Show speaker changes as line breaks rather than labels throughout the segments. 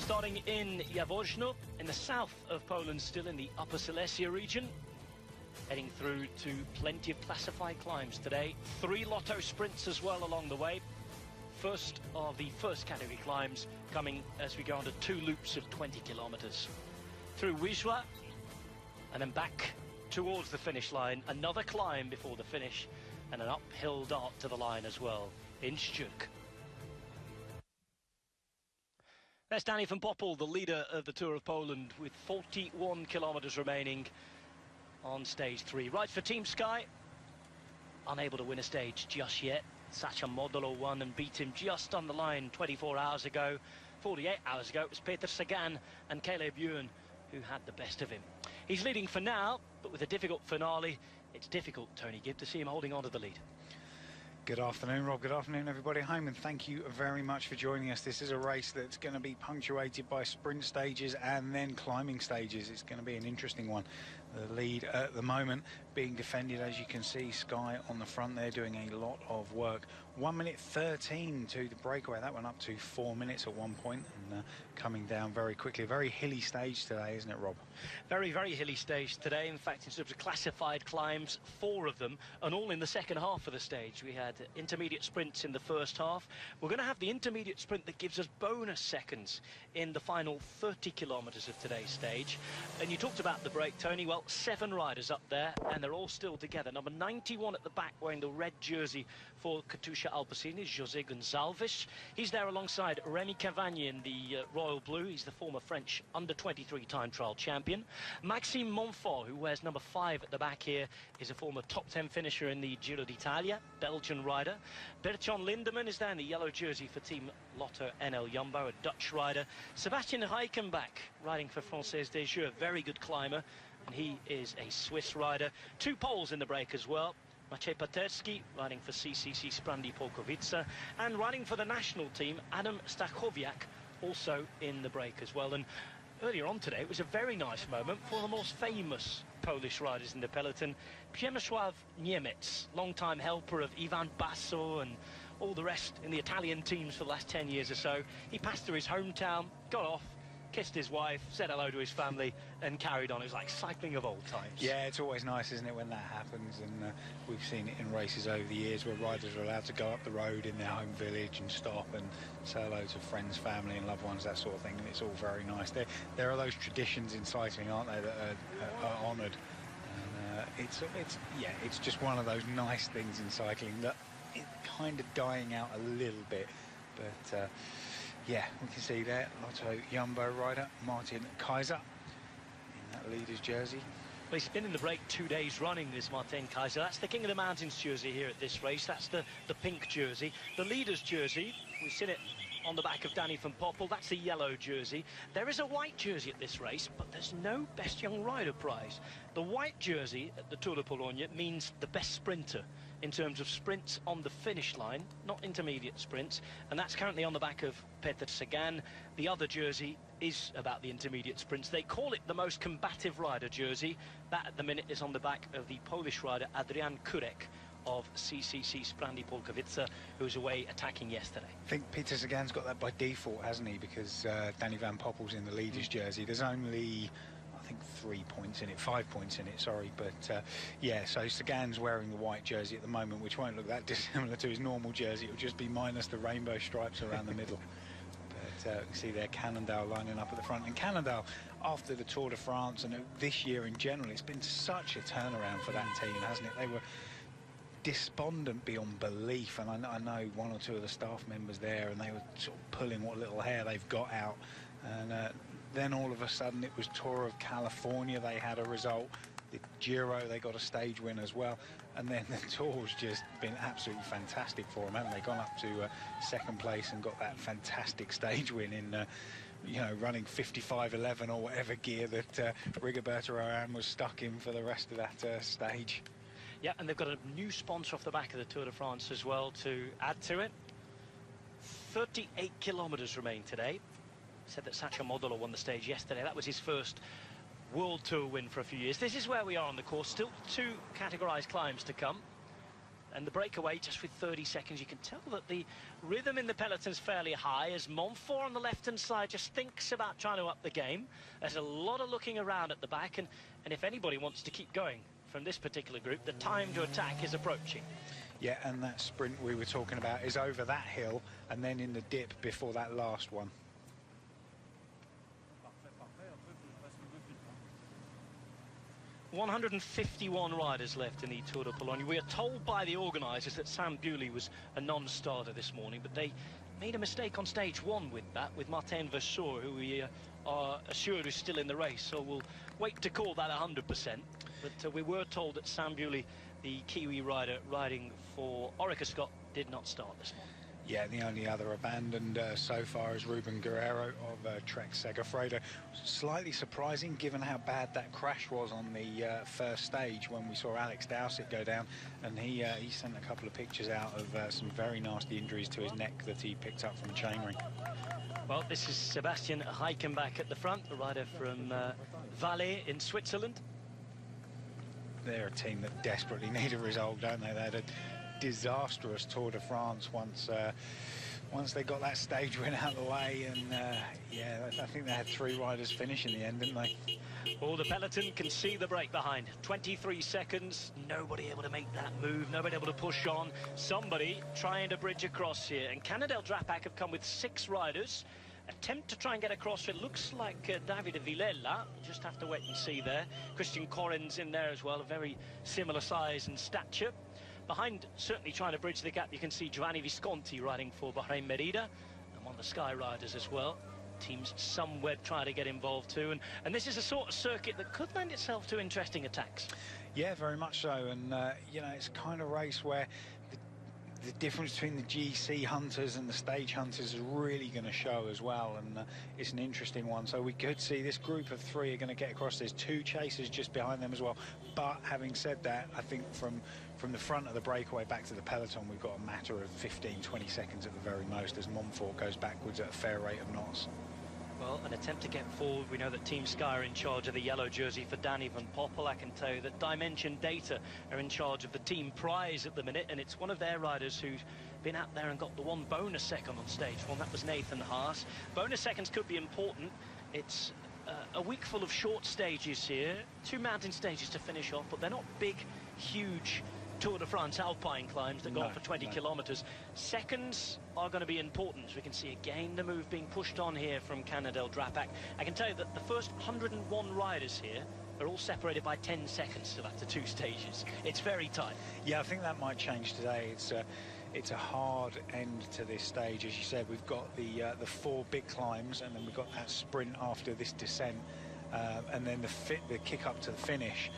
Starting in Jaworzno, in the south of Poland, still in the Upper Silesia region. Heading through to plenty of classified climbs today. 3 lotto sprints as well along the way. First of the first category climbs coming as we go on to 2 loops of 20 kilometers. Through Wisła and then back towards the finish line. Another climb before the finish and an uphill dart to the line as well in Szczyrk. There's Danny van Poppel, the leader of the Tour of Poland, with 41 kilometers remaining on stage 3. Rides for Team Sky, unable to win a stage just yet. Sacha Modolo won and beat him just on the line 24 hours ago. 48 hours ago, it was Peter Sagan and Caleb Ewan who had the best of him. He's leading for now, but with a difficult finale, it's difficult, Tony Gibb, to see him holding on to the lead.
Good afternoon, Rob. Good afternoon, everybody at home, and thank you very much for joining us. This is a race that's going to be punctuated by sprint stages and then climbing stages. It's going to be an interesting one. The lead at the moment being defended, as you can see, Sky on the front there doing a lot of work. 1 minute 13 to the breakaway. That went up to 4 minutes at one point and coming down very quickly. A very hilly stage today, isn't it, Rob?
Very, very hilly stage today. In fact, in terms of classified climbs, 4 of them, and all in the second half of the stage. We had intermediate sprints in the first half. We're going to have the intermediate sprint that gives us bonus seconds in the final 30 kilometres of today's stage. And you talked about the break, Tony. Well, 7 riders up there, and they're all still together. Number 91 at the back, wearing the red jersey for Katusha Alpecin, is José Gonçalves. He's there alongside Rémi Cavagny in the royal blue. He's the former French under-23 time trial champion. Maxime Montfort, who wears number 5 at the back here, is a former top 10 finisher in the Giro d'Italia, Belgian rider. Bertjan Lindemann is there in the yellow jersey for Team Lotto NL Jumbo, a Dutch rider. Sebastian Reichenbach, riding for Française des Jeux, a very good climber, and he is a Swiss rider. 2 Poles in the break as well. Maciej Paterski, riding for CCC Sprandi Polkowice, and riding for the national team, Adam Stachowiak, also in the break as well. And earlier on today, it was a very nice moment for the most famous Polish riders in the peloton. Przemysław Niemiec, long-time helper of Ivan Basso and all the rest in the Italian teams for the last 10 years or so. He passed through his hometown, got off, kissed his wife, said hello to his family, and carried on. It was like cycling of old times. Yeah,
it's always nice, isn't it, when that happens? And we've seen it in races over the years where riders are allowed to go up the road in their home village and stop and say hello to friends, family and loved ones, that sort of thing. And it's all very nice. There are those traditions in cycling, aren't they, that are honoured. And it's just one of those nice things in cycling that it's kind of dying out a little bit. But yeah, we can see there, Lotto Jumbo rider Martin Kaiser in that leader's jersey.
Well, he's been in the break 2 days running, this Martin Kaiser. That's the King of the Mountains jersey here at this race. That's the pink jersey. The leader's jersey, we've seen it on the back of Danny van Poppel. That's the yellow jersey. There is a white jersey at this race, but there's no Best Young Rider prize. The white jersey at the Tour de Pologne means the best sprinter in terms of sprints on the finish line, not intermediate sprints, and that's currently on the back of Peter Sagan. The other jersey is about the intermediate sprints. They call it the most combative rider jersey. That at the minute is on the back of the Polish rider Adrian Kurek of CCC Sprandi Polkowice, who was away attacking yesterday.
I think Peter Sagan's got that by default, hasn't he? Because Danny van Poppel's in the leader's jersey. There's only, I think, 3 points in it, 5 points in it, sorry. But yeah, so Sagan's wearing the white jersey at the moment, which won't look that dissimilar to his normal jersey. It'll just be minus the rainbow stripes around the middle. But you can see there Cannondale lining up at the front. And Cannondale, after the Tour de France and this year in general, it's been such a turnaround for that team, hasn't it? They were despondent beyond belief, and I know 1 or 2 of the staff members there, and they were sort of pulling what little hair they've got out. And then all of a sudden it was Tour of California, they had a result. The Giro, they got a stage win as well. And then the Tour's just been absolutely fantastic for them, haven't they? Gone up to 2nd place and got that fantastic stage win in, you know, running 55.11 or whatever gear that Rigoberto Urán was stuck in for the rest of that stage.
Yeah, and they've got a new sponsor off the back of the Tour de France as well to add to it. 38 kilometres remain today. Said that Sacha Modolo won the stage yesterday. That was his first World Tour win for a few years. This is where we are on the course. Still 2 categorised climbs to come. And the breakaway just with 30 seconds, you can tell that the rhythm in the peloton's fairly high as Montfort on the left-hand side just thinks about trying to up the game. There's a lot of looking around at the back, and if anybody wants to keep going from this particular group, the time to attack is approaching.
Yeah, and that sprint we were talking about is over that hill and then in the dip before that last one.
$151 riders left in the Tour de Pologne. We are told by the organisers that Sam Bewley was a non-starter this morning, but they made a mistake on stage one with that, with Martin Vasseur, who we are assured is still in the race. So we'll wait to call that 100%. But we were told that Sam Bewley, the Kiwi rider riding for Orica Scott, did not start this morning.
Yeah, the only other abandoned so far is Ruben Guerrero of Trek Segafredo. Slightly surprising given how bad that crash was on the first stage when we saw Alex Dowsett go down, and he sent a couple of pictures out of some very nasty injuries to his neck that he picked up from chainring.
Well, this is Sebastian Reichenbach at the front, the rider from Valais in Switzerland.
They're a team that desperately need a result, don't they? They had a disastrous Tour de France once they got that stage win out of the way, and yeah, I think they had 3 riders finish in the end, didn't they?
Well, the peloton can see the break behind. 23 seconds, nobody able to make that move, nobody able to push on. Somebody trying to bridge across here, and Canadel Drapac have come with 6 riders. Attempt to try and get across. It looks like Davide Villela. Just have to wait and see there. Christian Correns in there as well, a very similar size and stature. Behind, certainly trying to bridge the gap, you can see Giovanni Visconti riding for Bahrain Merida, and one of the Sky Riders as well. Teams somewhere trying to get involved too, and this is a sort of circuit that could lend itself to interesting attacks.
Yeah, very much so, and you know, it's a kind of race where the difference between the GC hunters and the stage hunters is really going to show as well, and it's an interesting one. So we could see this group of 3 are going to get across. There's 2 chasers just behind them as well, but having said that, I think from the front of the breakaway back to the peloton, we've got a matter of 15-20 seconds at the very most as Montfort goes backwards at a fair rate of knots.
Well, an attempt to get forward. We know that Team Sky are in charge of the yellow jersey for Danny Van Poppel. I can tell you that Dimension Data are in charge of the team prize at the minute, and it's one of their riders who's been out there and got the 1 bonus second on stage 1. That was Nathan Haas. Bonus seconds could be important. It's a week full of short stages here, 2 mountain stages to finish off, but they're not big, huge Tour de France alpine climbs that go on for 20 kilometres. Seconds are going to be important. As we can see again the move being pushed on here from Canadel Drapac. I can tell you that the first 101 riders here are all separated by 10 seconds still after 2 stages. It's very tight. Yeah,
I think that might change today. It's a hard end to this stage. As you said, we've got the 4 big climbs, and then we've got that sprint after this descent. And then the kick up to the finish.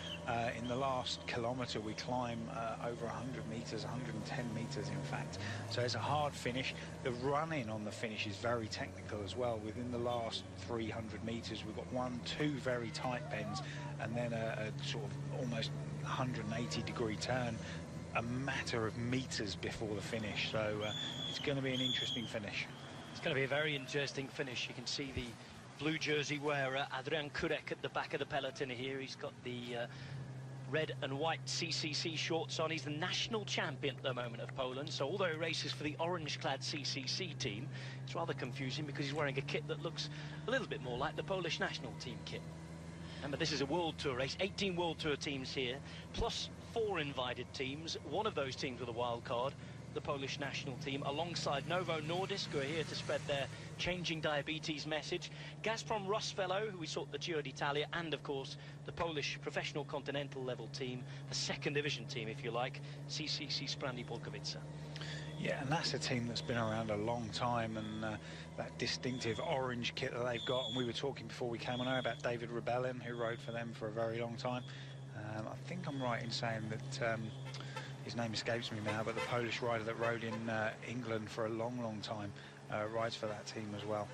In the last kilometre we climb over 100 metres, 110 metres in fact. So it's a hard finish. The run-in on the finish is very technical as well. Within the last 300 metres we've got 1-2 very tight bends, and then a sort of almost 180 degree turn a matter of metres before the finish. So it's going to be an interesting finish.
It's going to be a very interesting finish. You can see the blue jersey wearer Adrian Kurek at the back of the peloton here. He's got the red and white CCC shorts on. He's the national champion at the moment of Poland, so although he races for the orange-clad CCC team, it's rather confusing because he's wearing a kit that looks a little bit more like the Polish national team kit. Remember, this is a World Tour race, 18 World Tour teams here, plus 4 invited teams. One of those teams with a wild card, the Polish national team, alongside Novo Nordisk, who are here to spread their changing diabetes message, Gazprom Rosfello, who we saw at the Giro d'Italia, and of course the Polish professional continental level team, the 2nd division team if you like, CCC Sprandi Polkowice.
Yeah, and that's a team that's been around a long time, and that distinctive orange kit that they've got. And we were talking before we came on air about David Rebellin, who rode for them for a very long time. I think I'm right in saying that his name escapes me now, but the Polish rider that rode in England for a long time rides for that team as well.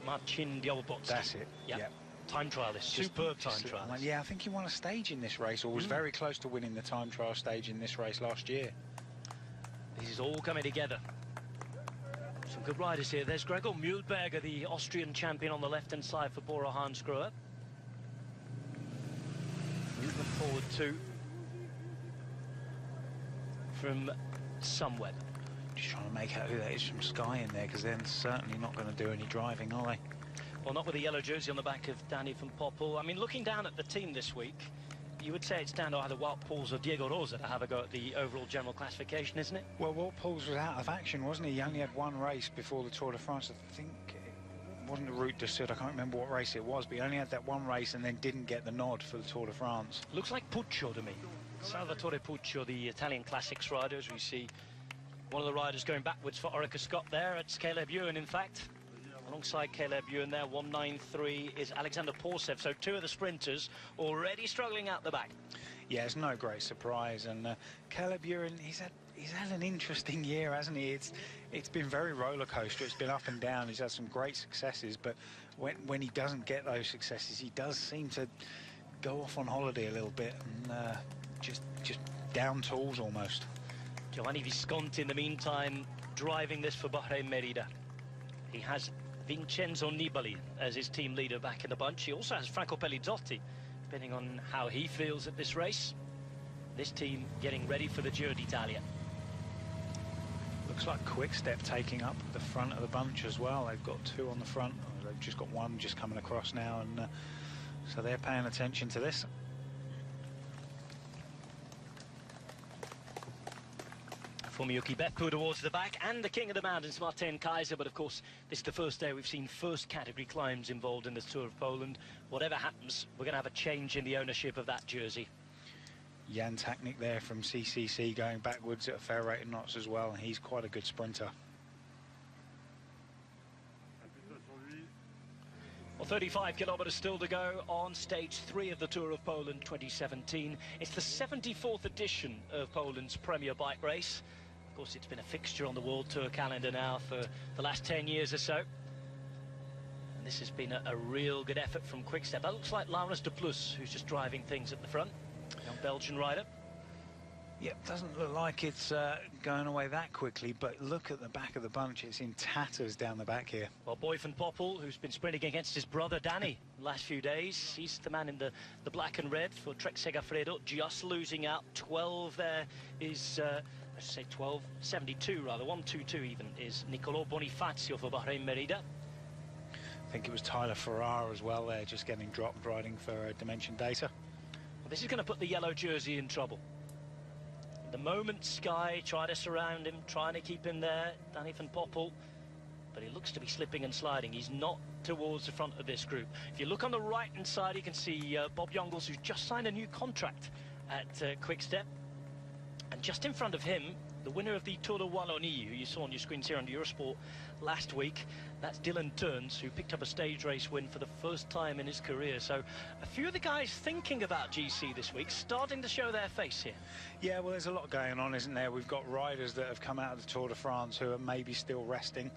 Marcin Białobocki.
That's it.
Yeah.
Yep.
Time trialist, superb time trialist.
Yeah, I think he won a stage in this race, or was very close to winning the time trial stage in this race last year.
This is all coming together. Some good riders here. There's Gregor Mühlberger, the Austrian champion on the left-hand side for Bora Hansgrohe. Movement forward too. from Sunweb.
Just trying to make out who that is from Sky in there, because they're certainly not going to do any driving, are they?
Well, not with the yellow jersey on the back of Danny van Poppel. I mean, looking down at the team this week, you would say it's down to either Wout Poels or Diego Rosa to have a go at the overall general classification, isn't it?
Well, Wout Poels was out of action, wasn't he? He only had one race before the Tour de France. I think it wasn't the Route du Sud. I can't remember what race it was, but he only had that one race and then didn't get the nod for the Tour de France.
Looks like Puccio to me. Salvatore Puccio, the Italian classics rider, as we see one of the riders going backwards for Orica Scott there. It's Caleb Ewan, in fact. Alongside Caleb Ewan there, 193 is Alexander Porsev. So two of the sprinters already struggling out the back.
Yeah, it's no great surprise. And Caleb Ewan, he's had an interesting year, hasn't he? It's been very roller coaster. It's been up and down. He's had some great successes, but when he doesn't get those successes, he does seem to go off on holiday a little bit and just down tools almost.
Giovanni Visconti, in the meantime, driving this for Bahrain Merida. He has Vincenzo Nibali as his team leader back in the bunch. He also has Franco Pellizotti, depending on how he feels at this race. This team getting ready for the Giro d'Italia.
Looks like Quick-Step taking up the front of the bunch as well. They've got two on the front. They've just got one just coming across now, and so they're paying attention to this.
For Miyuki Beppu towards the back, and the king of the mountains, Martin Kaiser. But of course, this is the first day we've seen first category climbs involved in the Tour of Poland. Whatever happens, we're going to have a change in the ownership of that jersey.
Jan Taknik there from CCC going backwards at a fair rate of knots as well. He's quite a good sprinter.
Well, 35 kilometres still to go on stage 3 of the Tour of Poland 2017. It's the 74th edition of Poland's premier bike race. Of course, it's been a fixture on the World Tour calendar now for the last 10 years or so. And this has been a real good effort from Quick-Step. That looks like Laurens de Plus, who's just driving things at the front. Young Belgian rider.
Yep, doesn't look like it's going away that quickly, but look at the back of the bunch. It's in tatters down the back here.
Well, Boy van Poppel, who's been sprinting against his brother Danny the last few days. He's the man in the black and red for Trek Segafredo, just losing out. 12 there is, I should say 12, 72 rather, 122 even, is Niccolò Bonifacio for Bahrain Merida.
I think it was Tyler Farrar as well there, just getting dropped riding for Dimension Data.
Well, this is going to put the yellow jersey in trouble. The moment Sky try to surround him, trying to keep him there, Danny van Poppel, but he looks to be slipping and sliding. He's not towards the front of this group. If you look on the right-hand side, you can see Bob Jongels, who's just signed a new contract at Quick-Step. And just in front of him, the winner of the Tour de Wallonie, who you saw on your screens here on Eurosport last week, that's Dylan Turns, who picked up a stage race win for the first time in his career. So a few of the guys thinking about GC this week starting to show their face here.
Yeah, well, there's a lot going on, isn't there? We've got riders that have come out of the Tour de France who are maybe still resting.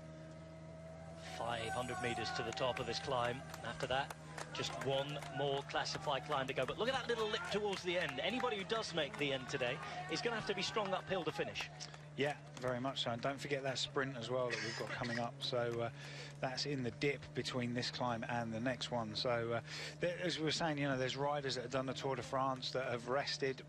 500 metres to the top of this climb. After that, just one more classified climb to go. But look at that little lip towards the end. Anybody who does make the end today is going to have to be strong uphill to finish.
Yeah, very much so. And don't forget that sprint as well that we've got coming up. So that's in the dip between this climb and the next one. So as we were saying, you know, there's riders that have done the Tour de France that have rested.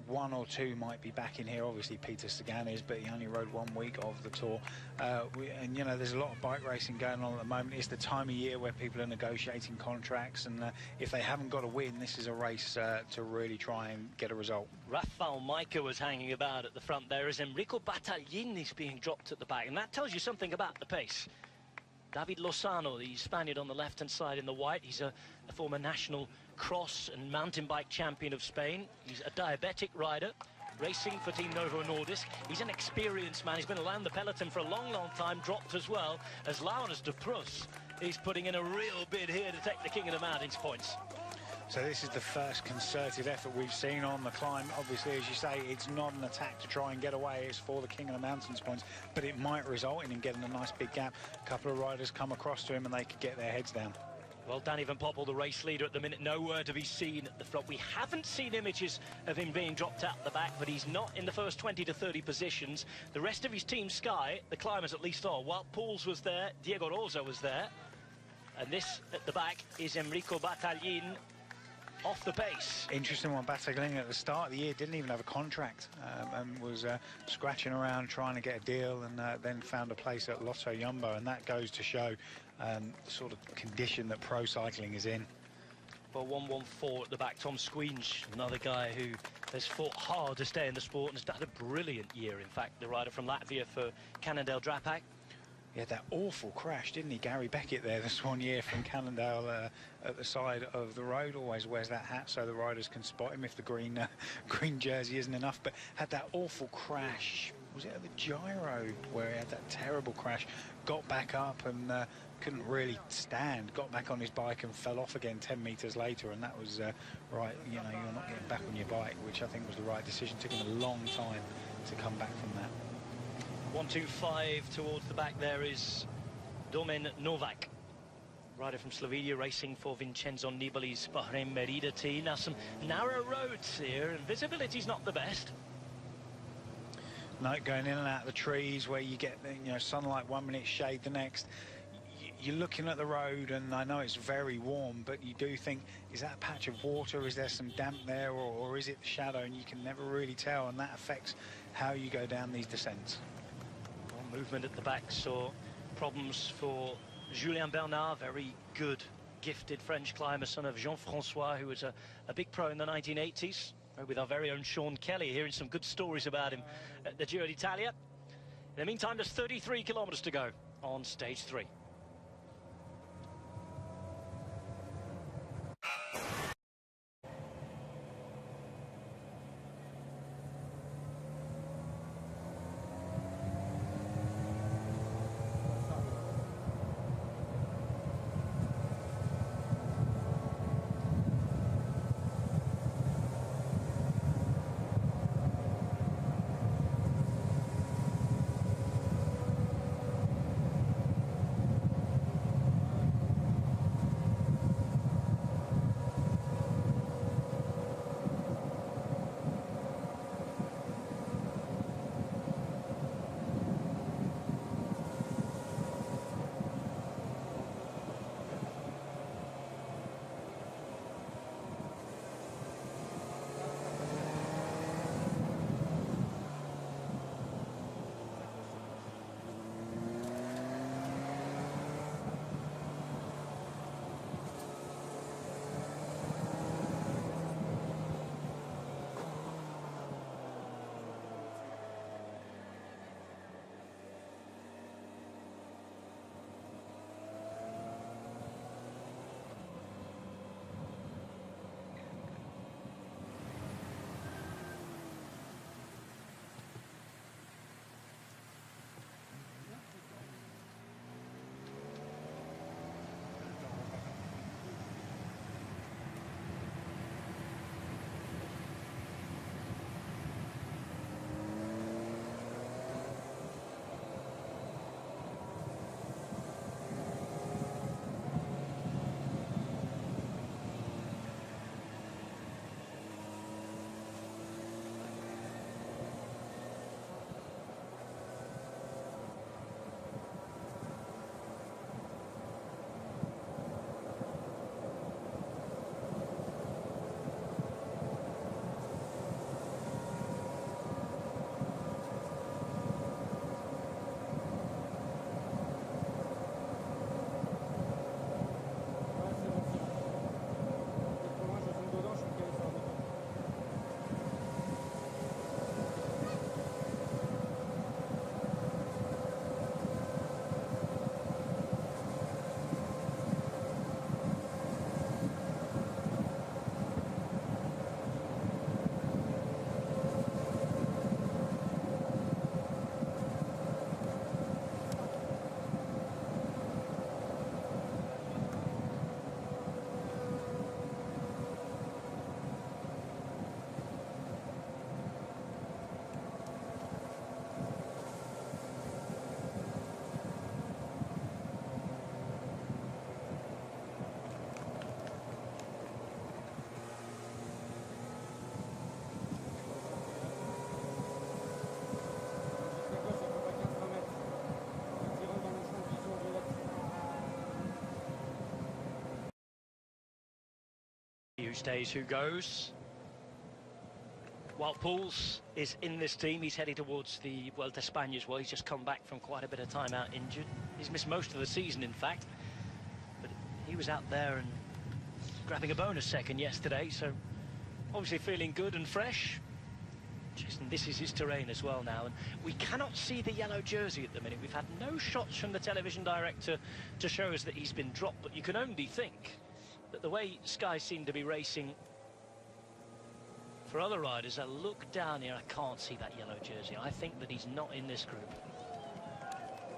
One or two might be back in here. Obviously Peter Sagan is, but he only rode 1 week of the Tour. And you know, there's a lot of bike racing going on at the moment. It's the time of year where people are negotiating contracts, and if they haven't got a win, this is a race to really try and get a result.
Rafael Maika was hanging about at the front there as Enrico Battaglin is being dropped at the back, and that tells you something about the pace. David Lozano, the Spaniard on the left-hand side in the white, he's a former national cross and mountain bike champion of Spain. He's a diabetic rider, racing for Team Novo Nordisk. He's an experienced man. He's been around the peloton for a long, long time, dropped as well as Laurens de Plus. He's putting in a real bid here to take the King of the Mountains points.
So this is the first concerted effort we've seen on the climb. Obviously, as you say, it's not an attack to try and get away. It's for the King of the Mountains points, but it might result in him getting a nice big gap. A couple of riders come across to him and they could get their heads down.
Well, Danny van Poppel, the race leader at the minute, nowhere to be seen at the front. We haven't seen images of him being dropped out the back, but he's not in the first 20 to 30 positions. The rest of his team, Sky, the climbers at least are. Wout Poels was there, Diego Rosa was there. And this at the back is Enrico Battaglin. off the pace.
Interesting one. Battaglia at the start of the year didn't even have a contract and was scratching around trying to get a deal, and then found a place at Lotto Jumbo, and that goes to show the sort of condition that pro cycling is in.
Well, 114 at the back. Tom Squeenge, another guy who has fought hard to stay in the sport and has done a brilliant year. In fact, the rider from Latvia for Cannondale Drapac.
He had that awful crash, didn't he? Gary Beckett there this one year from Cannondale at the side of the road. Always wears that hat so the riders can spot him if the green jersey isn't enough. But had that awful crash. Was it at the gyro where he had that terrible crash? Got back up and couldn't really stand. Got back on his bike and fell off again 10 metres later. And that was right. You know, you're not getting back on your bike, which I think was the right decision. Took him a long time to come back from that.
125 towards the back. There is Domen Novak, rider from Slovenia, racing for Vincenzo Nibali's Bahrain Merida team. Now some narrow roads here and visibility's not the best.
No, going in and out of the trees where you get sunlight 1 minute, shade the next. You're looking at the road, and I know it's very warm, but you do think, is that a patch of water? Is there some damp there, or is it the shadow? And you can never really tell, and that affects how you go down these descents.
Movement at the back saw problems for Julien Bernard, very good, gifted French climber, son of Jean-Francois, who was a big pro in the 1980s, with our very own Sean Kelly, hearing some good stories about him at the Giro d'Italia. In the meantime, there's 33 kilometres to go on stage 3. see who stays, who goes. While Pauls is in this team, he's heading towards the Vuelta a España as well. He's just come back from quite a bit of time out injured. He's missed most of the season, in fact. But he was out there and grabbing a bonus second yesterday, so obviously feeling good and fresh. Jason, this is his terrain as well now, and we cannot see the yellow jersey at the minute. We've had no shots from the television director to show us that he's been dropped, but you can only think that the way Sky seem to be racing for other riders, I look down here, I can't see that yellow jersey. I think that he's not in this group.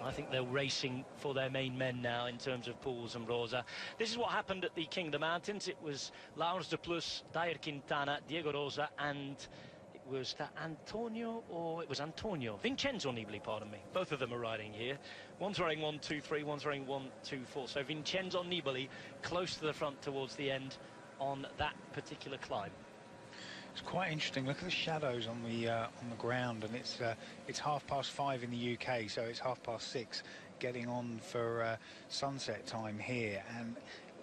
I think they're racing for their main men now in terms of Pauls and Rosa. This is what happened at the King of the Mountains. It was Laurens de Plus, Dair Quintana, Diego Rosa, and was that Antonio, or it was Antonio? Vincenzo Nibali, pardon me. Both of them are riding here. One's wearing 1-2-3, one's wearing 1-2-4. So Vincenzo Nibali close to the front towards the end on that particular climb.
It's quite interesting. Look at the shadows on the ground, and it's 5:30 in the UK, so it's 6:30 getting on for sunset time here. And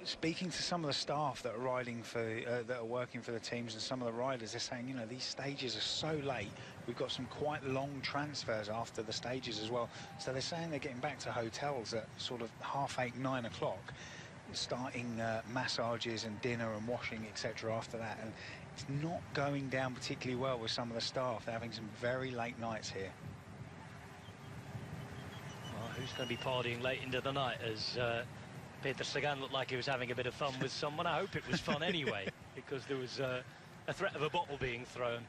speaking to some of the staff that are riding for that are working for the teams and some of the riders, they're saying, you know, these stages are so late. We've got some quite long transfers after the stages as well. So they're saying they're getting back to hotels at sort of 8:30, 9 o'clock, starting massages and dinner and washing, etc. after that. And it's not going down particularly well with some of the staff. They're having some very late nights here.
Well, who's going to be partying late into the night as Peter Sagan looked like he was having a bit of fun with someone? I hope it was fun anyway, because there was a threat of a bottle being thrown.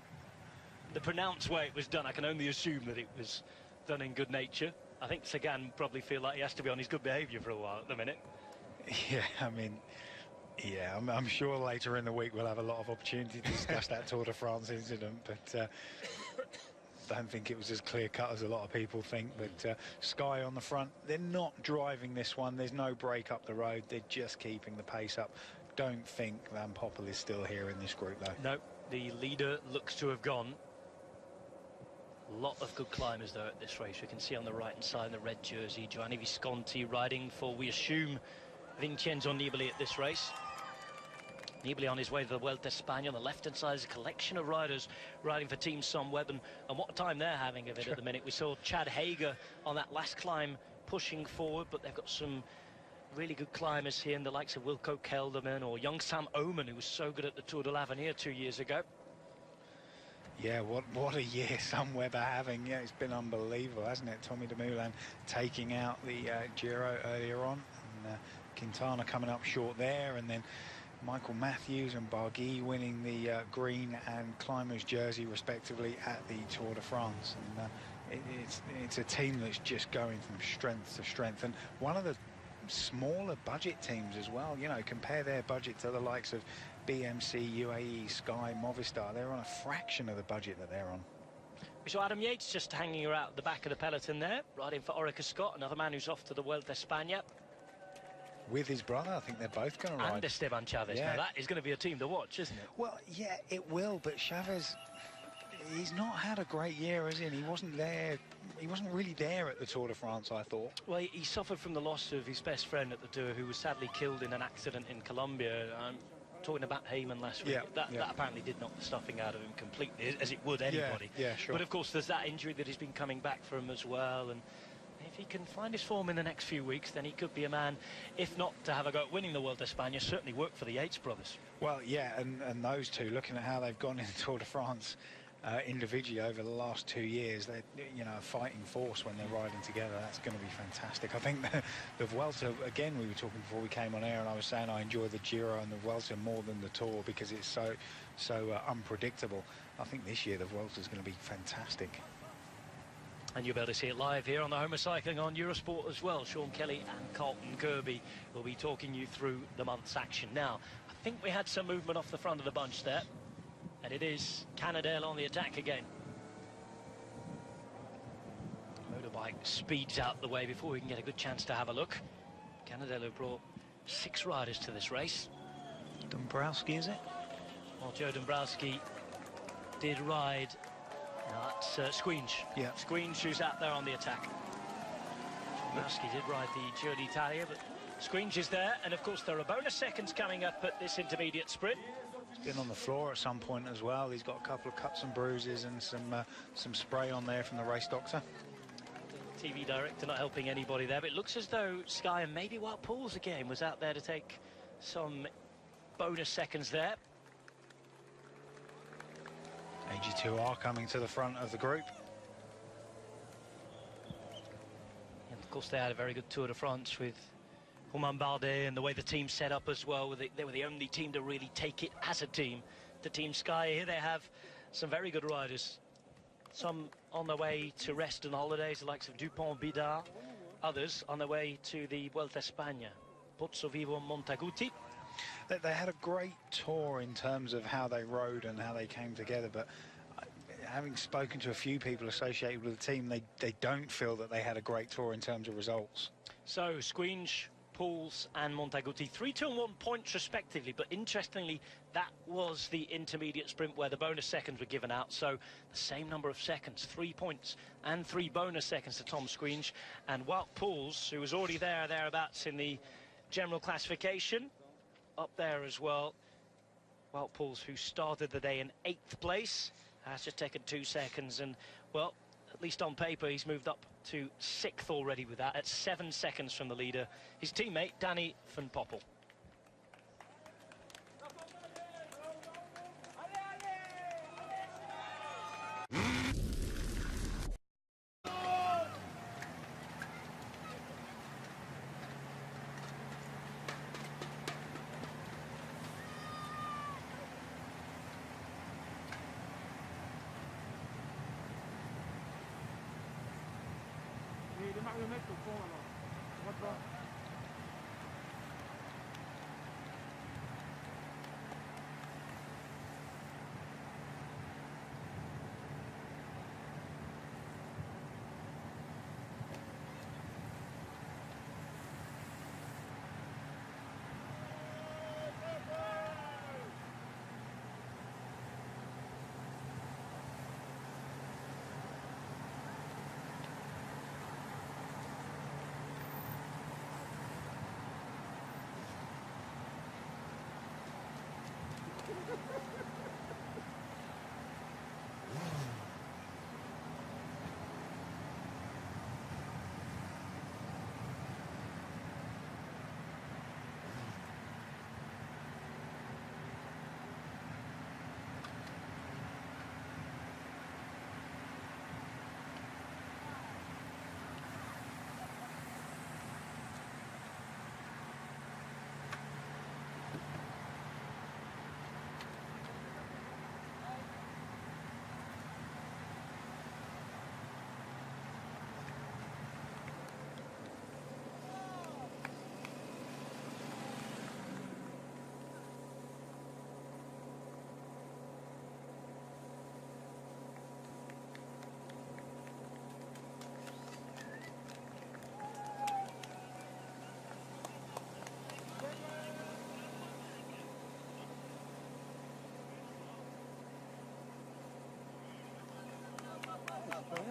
The pronounced way it was done, I can only assume that it was done in good nature. I think Sagan probably feel like he has to be on his good behaviour for a while at the minute.
Yeah, I mean, yeah, I'm sure later in the week we'll have a lot of opportunity to discuss that Tour de France incident, but don't think it was as clear-cut as a lot of people think. But Sky on the front, they're not driving this one. There's no break up the road. They're just keeping the pace up. Don't think Van Poppel is still here in this group, though.
No, the leader looks to have gone. A lot of good climbers, though, at this race. We can see on the right-hand side in the red jersey, Giovanni Visconti riding for, we assume, Vincenzo Nibali at this race. Nibali on his way to the Vuelta a España. On the left-hand side is a collection of riders riding for Team Sunweb, and what a time they're having of it at the minute. We saw Chad Hager on that last climb pushing forward, but they've got some really good climbers here, and the likes of Wilco Kelderman or young Sam Oman, who was so good at the Tour de l'Avenir 2 years ago.
Yeah, what a year Sunweb are having. Yeah, it's been unbelievable, hasn't it? Tommy Dumoulin taking out the Giro earlier on, and Quintana coming up short there, and then Michael Matthews and Barguil winning the green and climbers jersey respectively at the Tour de France. And it's a team that's just going from strength to strength, and one of the smaller budget teams as well. You know, compare their budget to the likes of BMC, UAE, Sky, Movistar. They're on a fraction of the budget that they're on.
We saw Adam Yates just hanging around at the back of the peloton there, riding for Orica Scott, another man who's off to the Vuelta a España.
With his brother, I think they're both going to ride.
And Esteban Chavez.
Yeah.
Now that is going to be a team to watch, isn't it?
Well, yeah, it will, but Chavez, he's not had a great year, has he? And he wasn't there. He wasn't really there at the Tour de France, I thought.
Well, he suffered from the loss of his best friend at the Tour, who was sadly killed in an accident in Colombia. I'm talking about Heyman last week. That apparently did knock the stuffing out of him completely, as it would anybody.
Yeah, sure.
But of course, there's that injury that he's been coming back from as well. And if he can find his form in the next few weeks, then he could be a man, if not to have a go at winning the Vuelta a España, certainly work for the Yates brothers.
Well, yeah, and those two, looking at how they've gone in the Tour de France individually over the last 2 years, they're, you know, a fighting force when they're riding together. That's going to be fantastic. I think the Vuelta, again, we were talking before we came on air, and I was saying I enjoy the Giro and the Vuelta more than the Tour because it's so unpredictable. I think this year the Vuelta is going to be fantastic.
And you'll be able to see it live here on the Home of Cycling on Eurosport as well. Sean Kelly and Carlton Kirby will be talking you through the month's action. Now, I think we had some movement off the front of the bunch there. And it is Cannondale on the attack again. Motorbike speeds out the way before we can get a good chance to have a look. Cannondale have brought 6 riders to this race.
Dombrowski, is it?
Well, Joe Dombrowski did ride. No, that's Squinch.
Yeah.
Squinch who's out there on the attack. Dombrowski did ride the Giro d'Italia, but Squinch is there. And of course, there are bonus seconds coming up at this intermediate sprint.
He's been on the floor at some point as well. He's got a couple of cuts and bruises and some spray on there from the race doctor.
TV director not helping anybody there, but it looks as though Sky and maybe Wout Poels again was out there to take some bonus seconds there.
AG2R coming to the front of the group.
And of course they had a very good Tour de France with Romain Bardet, and the way the team set up as well. They were the only team to really take it as a team. The Team Sky, here they have some very good riders. Some on their way to rest and holidays, the likes of Dupont, Bidard. Others on their way to the Vuelta a España. Pozzovivo and Montaguti.
They had a great tour in terms of how they rode and how they came together, but having spoken to a few people associated with the team, they don't feel that they had a great tour in terms of results.
So, Squinch, Poels and Montaguti, 3, 2 and 1 points respectively, but interestingly that was the intermediate sprint where the bonus seconds were given out, so the same number of seconds, 3 points and 3 bonus seconds to Tom Squinch, and Wout Poels, who was already thereabouts in the general classification, up there as well. Wout Poels, who started the day in 8th place, has just taken 2 seconds, and well, at least on paper he's moved up to 6th already with that, at 7 seconds from the leader, his teammate Danny van Poppel.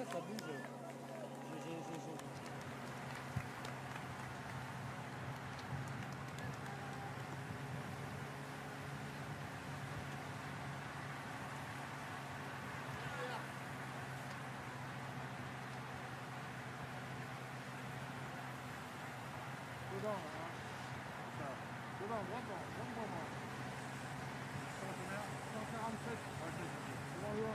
Ça bouge. Dedans, droit devant. 147. Devant le 1.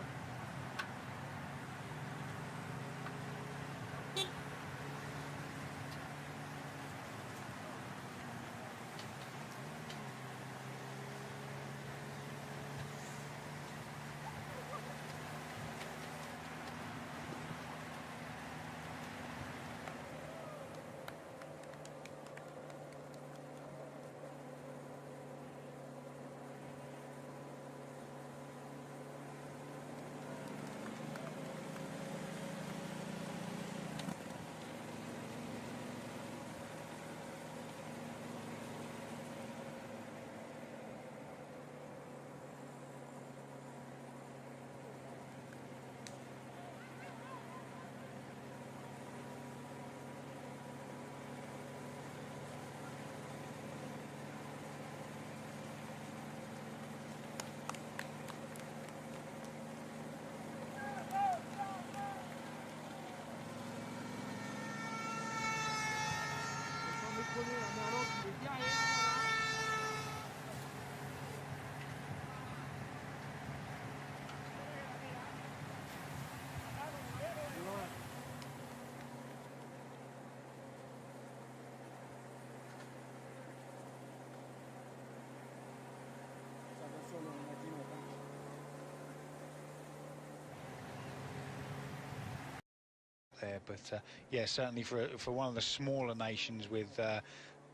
there, but yeah, certainly for one of the smaller nations with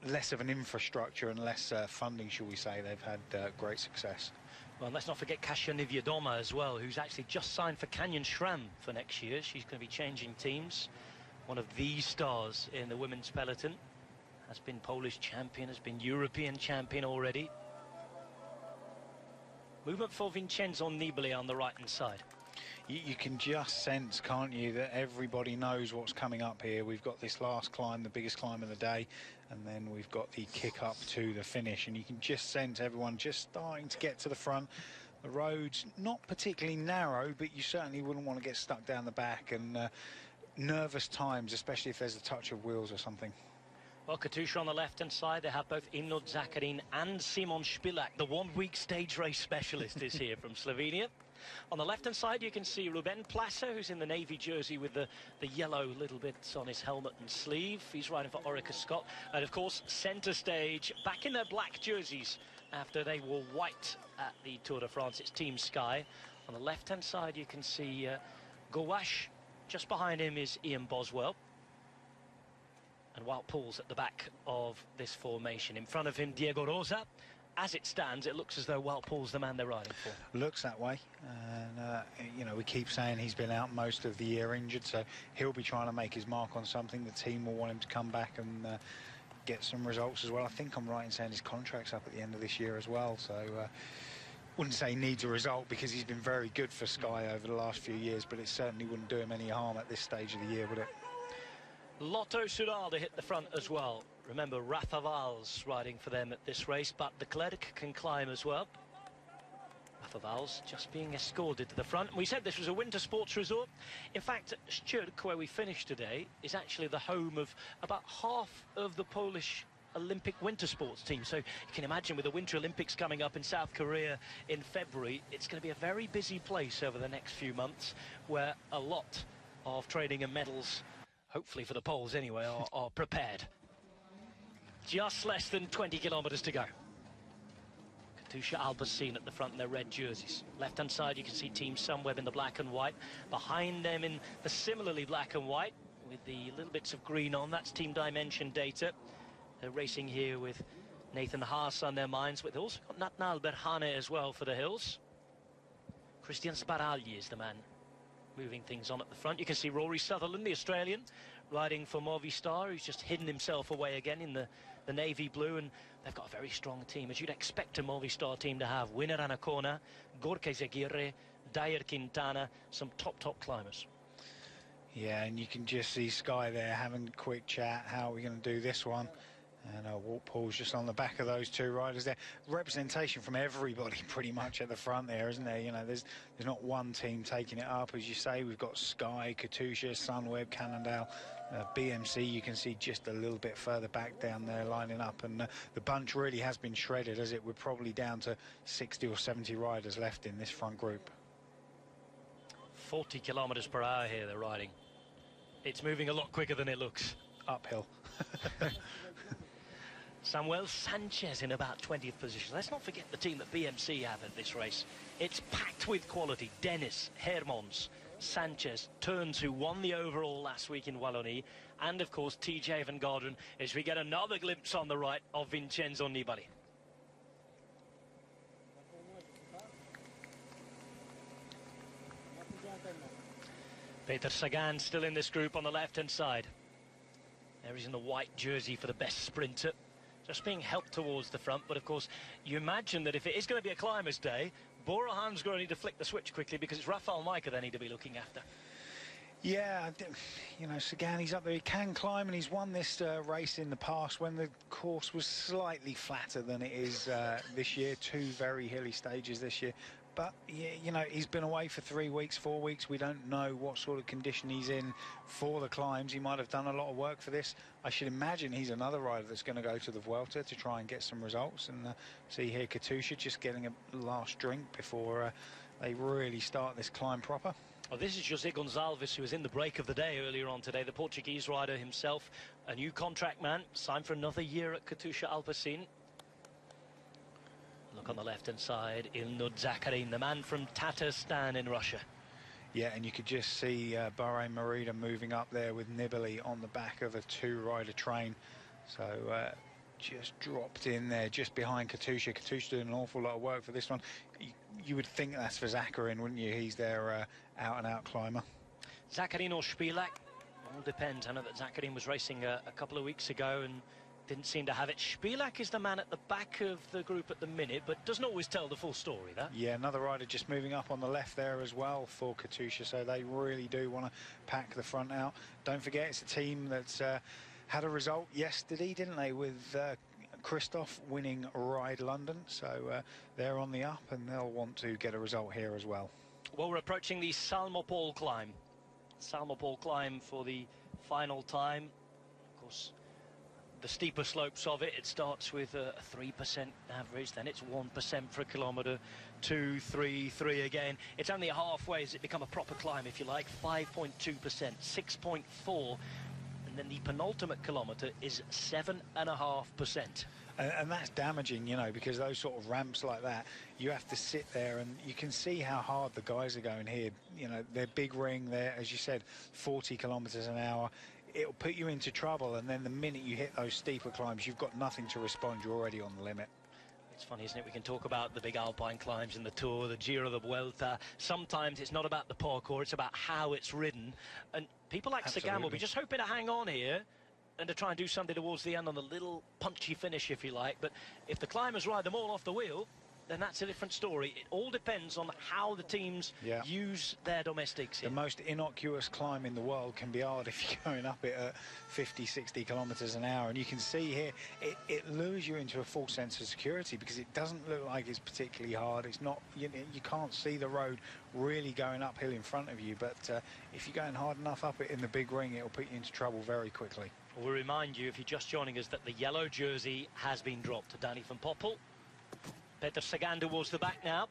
less of an infrastructure and less funding, shall we say, they've had great success.
Well, and let's not forget Kasia Niewiadoma as well, who's actually just signed for Canyon Schramm for next year. She's going to be changing teams. One of the stars in the women's peloton. Has been Polish champion, has been European champion already. Movement for Vincenzo Nibali on the right-hand side.
You can just sense, can't you, that everybody knows what's coming up here. We've got this last climb, the biggest climb of the day, and then we've got the kick up to the finish, and you can just sense everyone just starting to get to the front. The road's not particularly narrow, but you certainly wouldn't want to get stuck down the back, and nervous times, especially if there's a touch of wheels or something.
Well, Katusha on the left-hand side, they have both Imno Zakarin and Simon Spilak. The one-week stage race specialist is here from Slovenia. On the left-hand side, you can see Ruben Placer, who's in the navy jersey with the yellow little bits on his helmet and sleeve. He's riding for Orica Scott. And, of course, centre stage, back in their black jerseys after they wore white at the Tour de France. It's Team Sky. On the left-hand side, you can see Gouache. Just behind him is Ian Boswell. And Wout Poels at the back of this formation. In front of him, Diego Rosa. As it stands, it looks as though Wout Poels the man they're riding for.
Looks that way. And, you know, we keep saying he's been out most of the year injured, so he'll be trying to make his mark on something. The team will want him to come back and get some results as well. I think I'm right in saying his contract's up at the end of this year as well, so wouldn't say he needs a result because he's been very good for Sky over the last few years, but it certainly wouldn't do him any harm at this stage of the year, would it?
Lotto Soudal hit the front as well. Remember, Rafa Valls riding for them at this race, but the Klerk can climb as well. Rafa Valls just being escorted to the front. We said this was a winter sports resort. In fact, Szczyrk, where we finished today, is actually the home of about half of the Polish Olympic winter sports team. So you can imagine with the Winter Olympics coming up in South Korea in February, it's going to be a very busy place over the next few months where a lot of training and medals, hopefully for the Poles anyway, are prepared. Just less than 20 kilometres to go. Katusha Alpecin at the front in their red jerseys. Left-hand side, you can see Team Sunweb in the black and white. Behind them in the similarly black and white, with the little bits of green on, that's Team Dimension Data. They're racing here with Nathan Haas on their minds, but they've also got Natnael Berhane as well for the hills. Christian Sbaragli is the man moving things on at the front. You can see Rory Sutherland, the Australian, riding for Movistar, who's just hidden himself away again in the navy blue, and they've got a very strong team, as you'd expect a Movistar team to have. Winner Anacona, Gorka Zaguirre, Dyer Quintana, some top climbers.
Yeah, and you can just see Sky there having a quick chat. How are we going to do this one? And Wout Poels just on the back of those two riders there. Representation from everybody pretty much at the front there, isn't there? You know, there's not one team taking it up. As you say, we've got Sky, Katusha, Sunweb, Cannondale, BMC. You can see just a little bit further back down there lining up. And the bunch really has been shredded, as it we're probably down to 60 or 70 riders left in this front group.
40 kilometres per hour here they're riding. It's moving a lot quicker than it looks.
Uphill.
Samuel Sanchez in about 20th position. Let's not forget the team that BMC have at this race. It's packed with quality. Dennis, Hermons, Sanchez, Turns, who won the overall last week in Wallonie, and of course TJ Van Garderen, as we get another glimpse on the right of Vincenzo Nibali. Peter Sagan still in this group on the left-hand side. There he's in the white jersey for the best sprinter. Just being helped towards the front, but of course you imagine that if it is going to be a climber's day, Borohan's going to need to flick the switch quickly, because it's Rafael Majka they need to be looking after.
Yeah, you know, Sagan, he's up there, he can climb, and he's won this race in the past when the course was slightly flatter than it is this year. Two very hilly stages this year. But, yeah, you know, he's been away for 3 weeks, 4 weeks. We don't know what sort of condition he's in for the climbs. He might have done a lot of work for this. I should imagine he's another rider that's going to go to the Vuelta to try and get some results. And see here, Katusha just getting a last drink before they really start this climb proper.
Oh, this is Jose Gonçalves, who was in the break of the day earlier on today, the Portuguese rider himself, a new contract man, signed for another year at Katusha Alpecin. Look on the left-hand side, Ilnur Zakarin, the man from Tatarstan in Russia.
Yeah, and you could just see Bahrain Merida moving up there with Nibali on the back of a 2-rider train. So just dropped in there just behind Katusha. Katusha doing an awful lot of work for this one. You would think that's for Zakarin, wouldn't you? He's their out-and-out climber.
Zakarin or Spilak, all depends. I know that Zakarin was racing a couple of weeks ago and didn't seem to have it. Spilak is the man at the back of the group at the minute, but doesn't always tell the full story, that.
Yeah, another rider just moving up on the left there as well for Katusha, so they really do want to pack the front out. Don't forget, it's a team that's had a result yesterday, didn't they, with Christoph winning Ride London, so they're on the up and they'll want to get a result here as well.
Well, we're approaching the Salmopol climb. Salmopol climb for the final time. Of course, the steeper slopes of it, it starts with a 3% average, then it's 1% for a kilometre, 2, 3, 3 again. It's only halfway as it become a proper climb, if you like, 5.2%, 6.4%, and then the penultimate kilometre is 7.5%.
And that's damaging, you know, because those sort of ramps like that, you have to sit there and you can see how hard the guys are going here. You know, they're big ring, they're, as you said, 40 kilometres an hour. It'll put you into trouble, and then the minute you hit those steeper climbs, you've got nothing to respond. You're already on the limit.
It's funny, isn't it? We can talk about the big alpine climbs in the Tour, the Giro, the Vuelta. Sometimes it's not about the parkour, it's about how it's ridden. And people like Sagan will be just hoping to hang on here and to try and do something towards the end on the little punchy finish, if you like. But if the climbers ride them all off the wheel, then that's a different story. It all depends on how the teams use their domestics here.
The most innocuous climb in the world can be hard if you're going up it at 50, 60 kilometres an hour. And you can see here, it lures you into a false sense of security because it doesn't look like it's particularly hard. It's not, you can't see the road really going uphill in front of you. But if you're going hard enough up it in the big ring, it'll put you into trouble very quickly.
We'll remind you, if you're just joining us, that the yellow jersey has been dropped to Danny van Poppel. Peter Sagan towards the back now.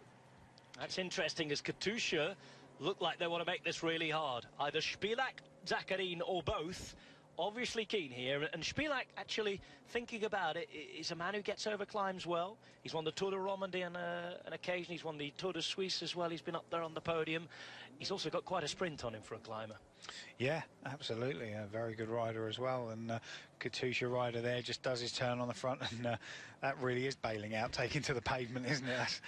That's interesting, as Katusha look like they want to make this really hard. Either Spilak, Zakarin or both. Obviously keen here, and Spilak, actually thinking about it, is a man who gets over climbs well. He's won the Tour de Romandie on an occasion. He's won the Tour de Suisse as well. He's been up there on the podium. He's also got quite a sprint on him for a climber.
Yeah, absolutely. A very good rider as well. And Katusha rider there just does his turn on the front, and that really is bailing out, taking to the pavement, isn't it?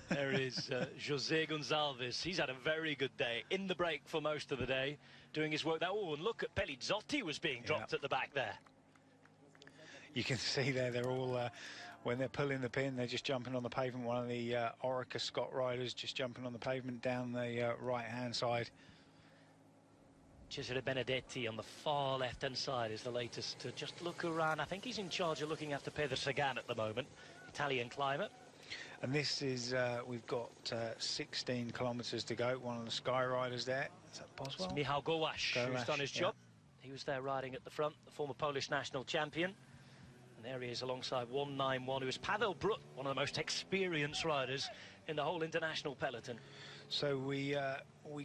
There is Jose Gonçalves. He's had a very good day. In the break for most of the day, doing his work there. Oh, and look at Pelizzotti was being dropped at the back there.
You can see there, they're all, when they're pulling the pin, they're just jumping on the pavement. One of the Orica Scott riders just jumping on the pavement down the right-hand side.
Cesare Benedetti on the far left-hand side is the latest to just look around. I think he's in charge of looking after Peter Sagan at the moment, Italian climber.
And this is, we've got 16 kilometres to go. One of the Sky riders there. Is that Boswell?
It's Michał Gołasz, who's done his job. He was there riding at the front, the former Polish national champion. And there he is alongside 191, who is Pavel Brut, one of the most experienced riders in the whole international peloton.
So we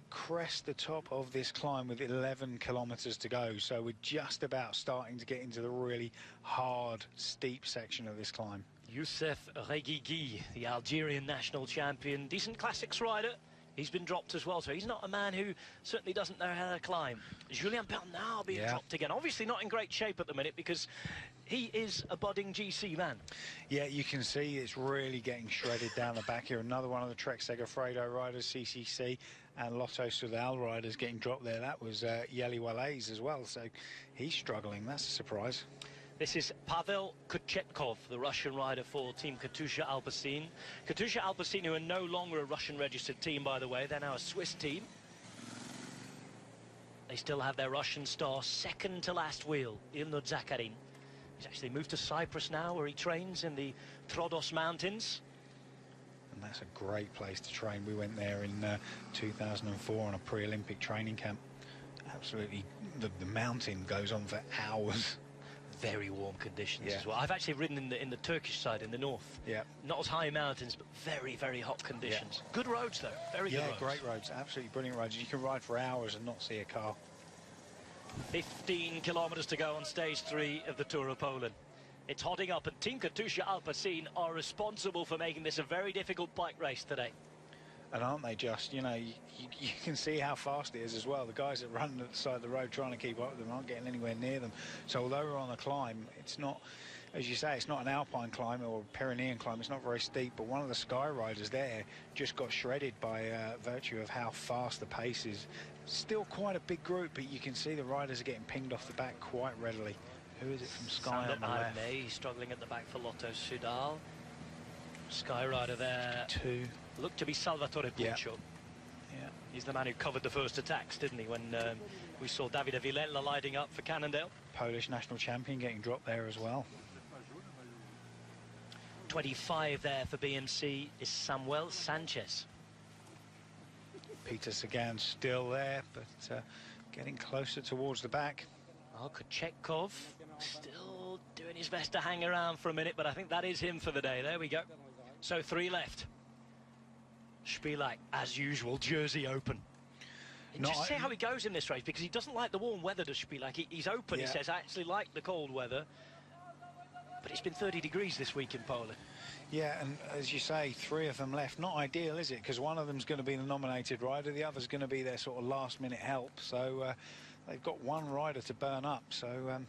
crest the top of this climb with 11 kilometres to go. So we're just about starting to get into the really hard, steep section of this climb.
Youssef Reguigui, the Algerian national champion, decent classics rider. He's been dropped as well, so he's not a man who certainly doesn't know how to climb. Julien Bernard being dropped again. Obviously not in great shape at the minute because he is a budding GC man. Yeah,
you can see it's really getting shredded down the back here. Another one of the Trek Segafredo riders, CCC, and Lotto Soudal riders getting dropped there. That was Yeli Wallace as well, so he's struggling. That's a surprise.
This is Pavel Kochetkov, the Russian rider for Team Katusha Alpecin. Katusha Alpecin, who are no longer a Russian-registered team, by the way. They're now a Swiss team. They still have their Russian star, second to last wheel, Ilnur Zakarin. He's actually moved to Cyprus now, where he trains in the Troodos Mountains.
And that's a great place to train. We went there in 2004 on a pre-Olympic training camp. Absolutely, the mountain goes on for hours.
Very warm conditions
Yeah.
as well. I've actually ridden in the Turkish side, in the north.
Yeah.
Not as high mountains, but very, very hot conditions.
Yeah.
Good roads, though. Very good roads.
Yeah, great roads. Absolutely brilliant roads. You can ride for hours and not see a car.
15 kilometres to go on stage 3 of the Tour of Poland. It's hotting up, and Team Katusha Alpecin are responsible for making this a very difficult bike race today.
And aren't they just, you know, you can see how fast it is as well. The guys that run at the side of the road trying to keep up with them aren't getting anywhere near them. So although we're on a climb, it's not, as you say, it's not an alpine climb or a Pyrenean climb. It's not very steep, but one of the sky riders there just got shredded by virtue of how fast the pace is. Still quite a big group, but you can see the riders are getting pinged off the back quite readily. Who is it from Sky on the left?
May struggling at the back for Lotto Sudal. Sky rider there.
2.
Looked to be Salvatore
Yeah.
Puccio.
Yeah.
He's the man who covered the first attacks, didn't he, when we saw Davide Villela lighting up for Cannondale.
Polish national champion getting dropped there as well.
25 there for BMC is Samuel Sanchez.
Peter Sagan still there, but getting closer towards the back.
Oh, Kochetkov still doing his best to hang around for a minute, but I think that is him for the day. There we go. So 3 left. Spilak, as usual, Jersey open. Just see how he goes in this race, because he doesn't like the warm weather, does Spilak. He's open,
Yeah.
he says, I actually like the cold weather. But it's been 30 degrees this week in Poland.
Yeah, and as you say, 3 of them left. Not ideal, is it? Because one of them's going to be the nominated rider, the other's going to be their sort of last-minute help. So they've got one rider to burn up. So,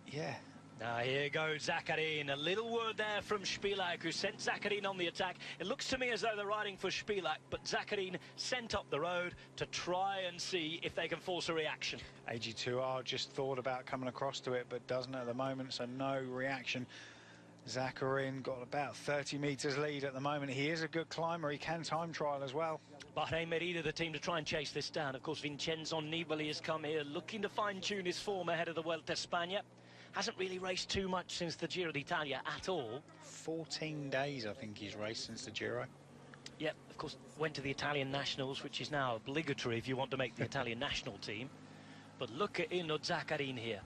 yeah.
Now here goes Zakharin. A little word there from Spilak, who sent Zakharin on the attack. It looks to me as though they're riding for Spilak, but Zakharin sent up the road to try and see if they can force a reaction.
AG2R just thought about coming across to it, but doesn't at the moment, so no reaction. Zakharin got about 30 metres lead at the moment. He is a good climber. He can time trial as well.
Bahrain Merida, the team to try and chase this down. Of course, Vincenzo Nibali has come here looking to fine-tune his form ahead of the Vuelta a España. Hasn't really raced too much since the Giro d'Italia at all.
14 days, I think, he's raced since the Giro.
Yep, of course, went to the Italian Nationals, which is now obligatory if you want to make the Italian national team. But look at Inno Zakharin here.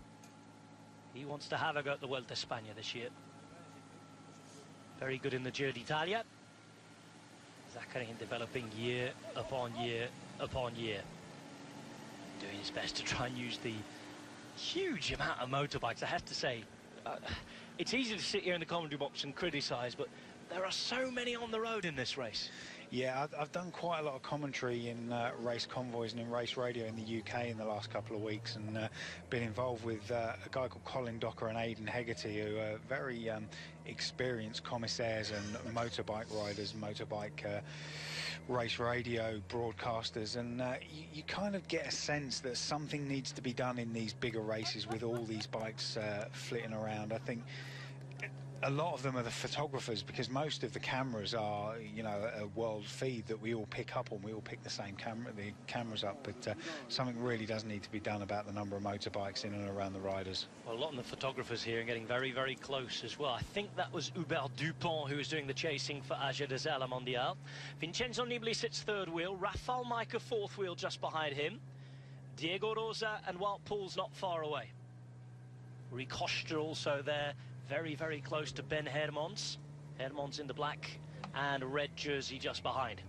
He wants to have a go at the Vuelta a España this year. Very good in the Giro d'Italia. Zakharin developing year upon year upon year. Doing his best to try and use the huge amount of motorbikes. I have to say, it's easy to sit here in the commentary box and criticise, but there are so many on the road in this race.
Yeah, I've done quite a lot of commentary in race convoys and in race radio in the UK in the last couple of weeks, and been involved with a guy called Colin Docker and Aidan Hegarty, who are very experienced commissaires and motorbike riders, motorbike race radio broadcasters, and you kind of get a sense that something needs to be done in these bigger races with all these bikes flitting around. I think a lot of them are the photographers, because most of the cameras are, you know, a world feed that we all pick up on. We all pick the same cameras up, but something really does need to be done about the number of motorbikes in and around the riders.
Well, a lot of the photographers here are getting very, very close as well. I think that was Hubert Dupont who was doing the chasing for AG des Ailes Mondial. Vincenzo Nibali sits 3rd wheel, Rafał Majka 4th wheel just behind him. Diego Rosa and Wout Poels not far away. Rui Costa also there, very, very close to Ben Hermans. Hermans in the black and red jersey just behind.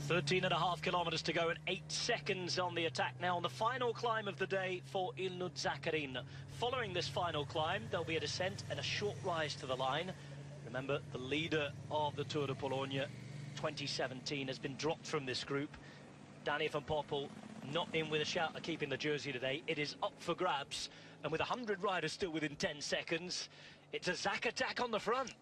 .5 kilometres to go and 8 seconds on the attack now on the final climb of the day for Ilnur Zakharin. Following this final climb, there'll be a descent and a short rise to the line. Remember, the leader of the Tour de Pologne 2017 has been dropped from this group. Danny van Poppel not in with a shout of keeping the jersey today. It is up for grabs, and with 100 riders still within 10 seconds, it's a Zak attack on the front.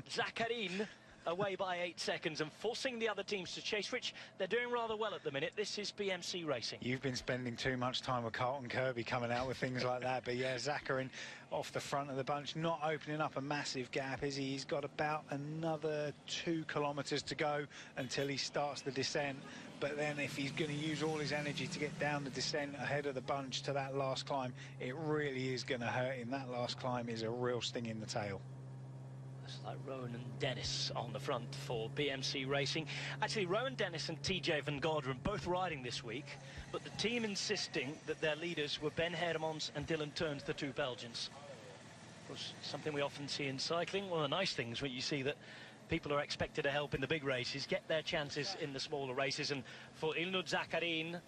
Zakharin away by 8 seconds and forcing the other teams to chase, which they're doing rather well at the minute. This is BMC racing.
You've been spending too much time with Carlton Kirby coming out with things like that, but yeah, Zakharin off the front of the bunch, not opening up a massive gap, is he? He's got about another 2 kilometres to go until he starts the descent, but then if he's going to use all his energy to get down the descent ahead of the bunch to that last climb, it really is going to hurt him. That last climb is a real sting in the tail.
It's like Rowan and Dennis on the front for BMC Racing. Actually, Rowan Dennis and TJ van Garderen both riding this week, but the team insisting that their leaders were Ben Hermans and Dylan Teuns, the two Belgians. Of course, something we often see in cycling. One of the nice things when you see that people are expected to help in the big races, get their chances in the smaller races. And for Ilnur Zakarin,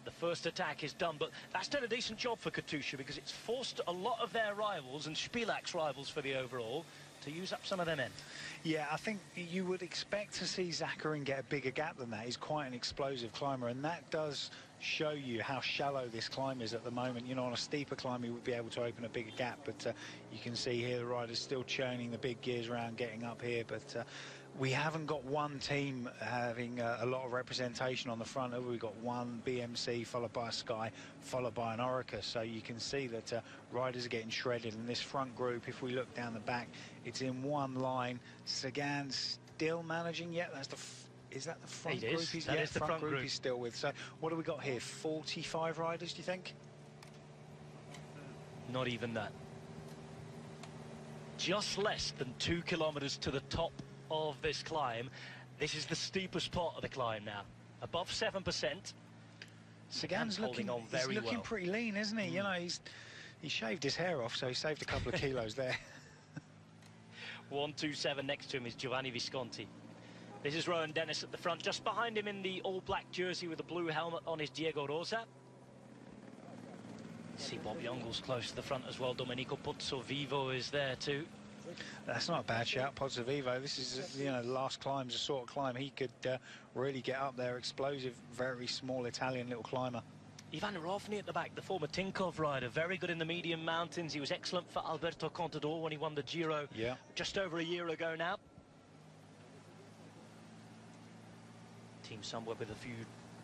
the first attack is done, but that's done a decent job for Katusha because it's forced a lot of their rivals and Spilak's rivals for the overall to use up some of their men.
Yeah, I think you would expect to see Zakarin get a bigger gap than that. He's quite an explosive climber, and that does show you how shallow this climb is at the moment. You know, on a steeper climb he would be able to open a bigger gap, but you can see here the rider's still churning the big gears around getting up here, but we haven't got one team having a lot of representation on the front. We've got one BMC followed by a Sky followed by an Orica, so you can see that riders are getting shredded in this front group. If we look down the back, it's in one line. Sagan still managing. Yeah, that's the is that the front group?
That is the front group
he's still with. So what do we got here? 45 riders, do you think?
Not even that. Just less than 2 kilometers to the top of this climb. This is the steepest part of the climb now. Above 7%.
Sagan's looking
on very well.
Pretty lean, isn't he? You know, he shaved his hair off, so he saved a couple of kilos there.
127 next to him is Giovanni Visconti. This is Rowan Dennis at the front. Just behind him in the all-black jersey with a blue helmet on is Diego Rosa. You see Bob Jongels close to the front as well. Domenico Pozzovivo is there too.
That's not a bad shout, Pozzovivo. This is, you know, the last climb's a sort of climb he could really get up there. Explosive, very small Italian little climber.
Ivan Rovny at the back, the former Tinkoff rider, very good in the medium mountains. He was excellent for Alberto Contador when he won the Giro just over a year ago now. Team somewhere with a few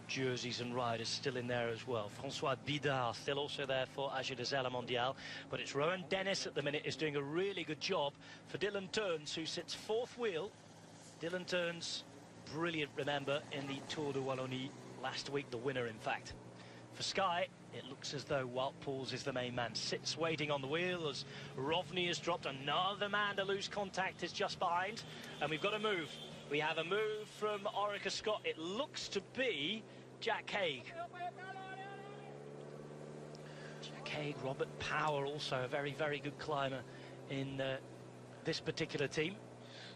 jerseys and riders still in there as well. François Bidard still also there for Age des Ailes Mondial, but it's Rowan Dennis at the minute is doing a really good job for Dylan Teuns, who sits fourth wheel. Dylan Teuns, brilliant, remember, in the Tour de Wallonie last week, the winner in fact. For Sky, it looks as though Wout Poels is the main man, sits waiting on the wheel as Rovny has dropped. Another man to lose contact is just behind, and we've got a move. We have a move from Orica Scott. It looks to be Jack Haig. Jack Haig, Robert Power, also a very, very good climber in this particular team.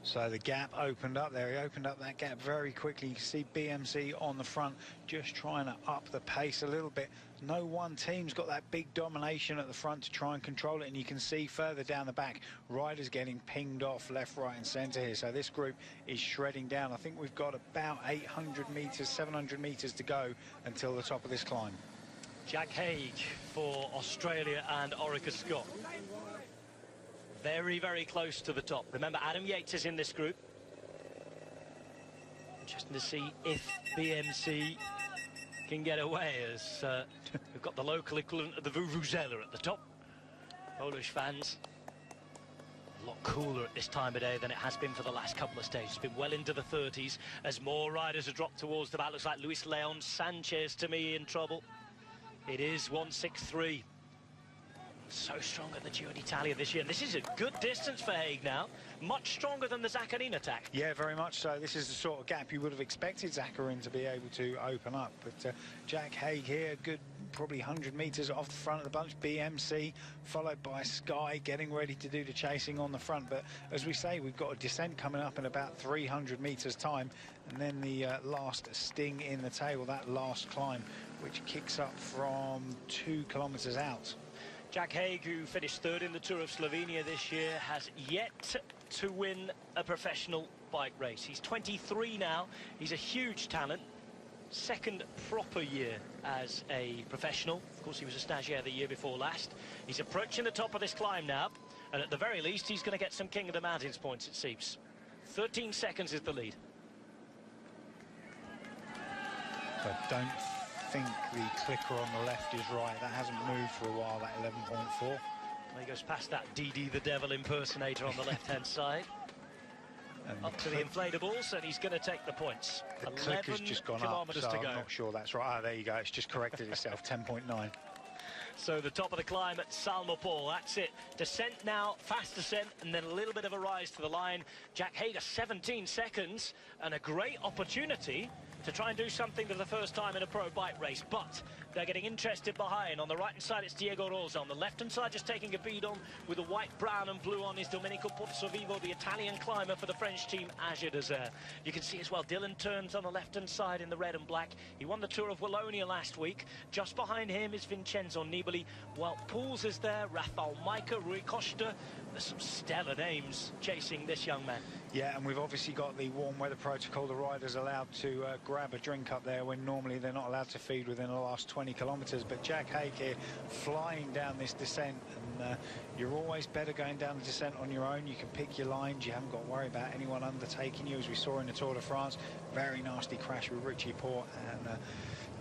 So the gap opened up there. He opened up that gap very quickly. You can see BMC on the front just trying to up the pace a little bit. No one team's got that big domination at the front to try and control it, and you can see further down the back riders getting pinged off left, right and centre here. So this group is shredding down. I think we've got about 800 metres, 700 metres to go until the top of this climb.
Jack Haig for Australia and Orica Scott. Very, very close to the top. Remember, Adam Yates is in this group. Interesting to see if BMC can get away, as we've got the local equivalent of the Vuvuzela at the top. Polish fans, a lot cooler at this time of day than it has been for the last couple of stages. It's been well into the 30s as more riders have dropped towards the back. Looks like Luis Leon Sanchez to me in trouble. It is 1:63. So strong at the Giro d'Italia this year. And this is a good distance for Haig now. Much stronger than the Zakarin attack.
Yeah, very much so. This is the sort of gap you would have expected Zakarin to be able to open up. But Jack Haig here, good probably 100 metres off the front of the bunch. BMC followed by Sky getting ready to do the chasing on the front. But as we say, we've got a descent coming up in about 300 metres time. And then the last sting in the tail, that last climb, which kicks up from 2 kilometres out.
Jack Haig, who finished third in the Tour of Slovenia this year, has yet to win a professional bike race. He's 23 now. He's a huge talent. Second proper year as a professional. Of course, he was a stagiaire the year before last. He's approaching the top of this climb now, and at the very least, he's going to get some King of the Mountains points, it seems. 13 seconds is the lead.
So don't think the clicker on the left is right. That hasn't moved for a while, that 11.4.
He goes past that DD the Devil impersonator on the left-hand side.
And
Up to the inflatables, and he's going to take the points.
the click has just gone up,
kilometres
so
to
I'm
go.
not sure that's right. Ah, there you go. It's just corrected itself. 10.9.
So the top of the climb at Salmopol, that's it. Descent now, fast descent, and then a little bit of a rise to the line. Jack Hager, 17 seconds, and a great opportunity to try and do something for the first time in a pro bike race, but they're getting interested behind. On the right-hand side, it's Diego Rosa. On the left-hand side, just taking a bead on with the white, brown and blue on is Domenico Pozzovivo, the Italian climber for the French team, Age Desert. You can see as well, Dylan Turns on the left-hand side in the red and black. He won the Tour of Wallonia last week. Just behind him is Vincenzo Nibali. Well, Pools is there, Rafael Micah, Rui Costa. There's some stellar names chasing this young man.
Yeah, and we've obviously got the warm weather protocol. The riders allowed to grab a drink up there when normally they're not allowed to feed within the last 20 kilometres. But Jack Haig here flying down this descent, and you're always better going down the descent on your own. You can pick your lines. You haven't got to worry about anyone undertaking you, as we saw in the Tour de France. Very nasty crash with Richie Porte and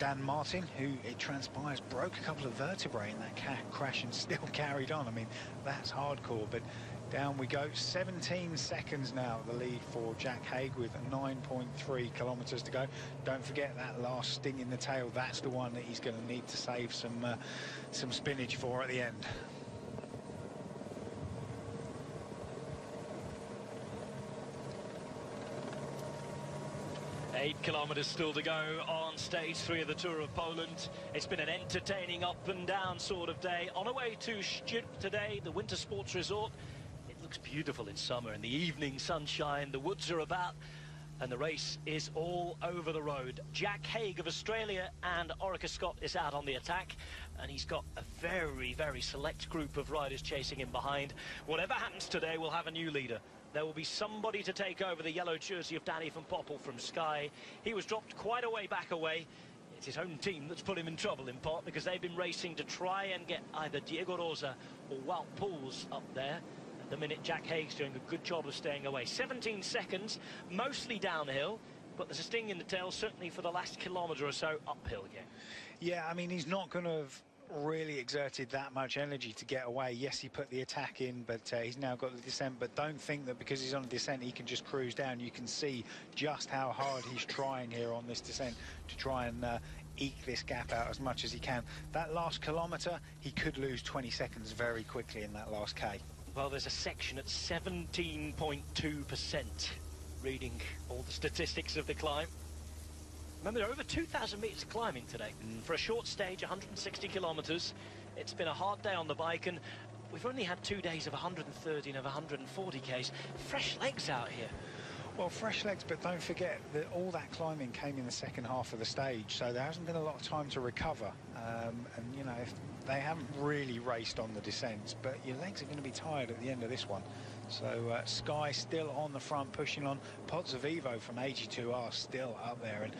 Dan Martin, who it transpires broke a couple of vertebrae in that crash and still carried on. I mean, that's hardcore, but down we go. 17 seconds now, the lead for Jack Haig with 9.3 kilometres to go. Don't forget that last sting in the tail. That's the one that he's going to need to save some spinach for at the end.
Eight kilometres still to go on stage 3 of the Tour of Poland. It's been an entertaining up and down sort of day. On our way to Szczyrk today, the winter sports resort. It looks beautiful in summer, in the evening sunshine. The woods are about, and the race is all over the road. Jack Haig of Australia and Orica Scott is out on the attack, and he's got a very, very select group of riders chasing him behind. Whatever happens today, we'll have a new leader. There will be somebody to take over the yellow jersey of Danny van Poppel from Sky. He was dropped quite a way back away. It's his own team that's put him in trouble in part, because they've been racing to try and get either Diego Rosa or Wout Poels up there. At the minute, Jack Haig's doing a good job of staying away. 17 seconds, mostly downhill, but there's a sting in the tail, certainly for the last kilometre or so, uphill again.
Yeah, I mean, he's not going to have really exerted that much energy to get away. Yes, he put the attack in, but he's now got the descent. But don't think that because he's on a descent he can just cruise down. You can see just how hard he's trying here on this descent to try and eke this gap out as much as he can. That last kilometre, he could lose 20 seconds very quickly in that last K.
Well, there's a section at 17.2%, reading all the statistics of the climb. Remember, there are over 2,000 metres of climbing today. For a short stage, 160 kilometres. It's been a hard day on the bike, and we've only had 2 days of 130 and of 140 Ks. Fresh legs out here.
Well, fresh legs, but don't forget that all that climbing came in the second half of the stage, so there hasn't been a lot of time to recover. And, you know, if they haven't really raced on the descents, but your legs are going to be tired at the end of this one. So Sky still on the front, pushing on. Pozzovivo from AG2R still up there, and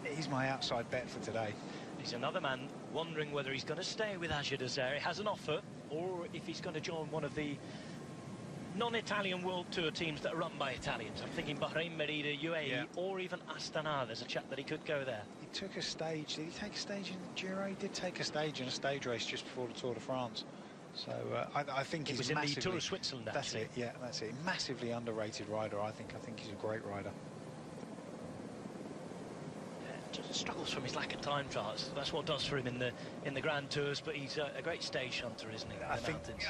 he's my outside bet for today.
He's another man wondering whether he's going to stay with Age Desert. He has an offer, or if he's going to join one of the non-Italian World Tour teams that are run by Italians. I'm thinking Bahrain, Merida, UAE, or even Astana. There's a chat that he could go there.
He took a stage. Did he take a stage in the Giro? He did take a stage in a stage race just before the Tour de France. So I think he's
massively... It was in the Tour of Switzerland, actually.
That's it, yeah, that's it. Massively underrated rider, I think. I think he's a great rider.
Just struggles from his lack of time trials. That's what does for him in the Grand Tours, but he's a great stage hunter, isn't he?
I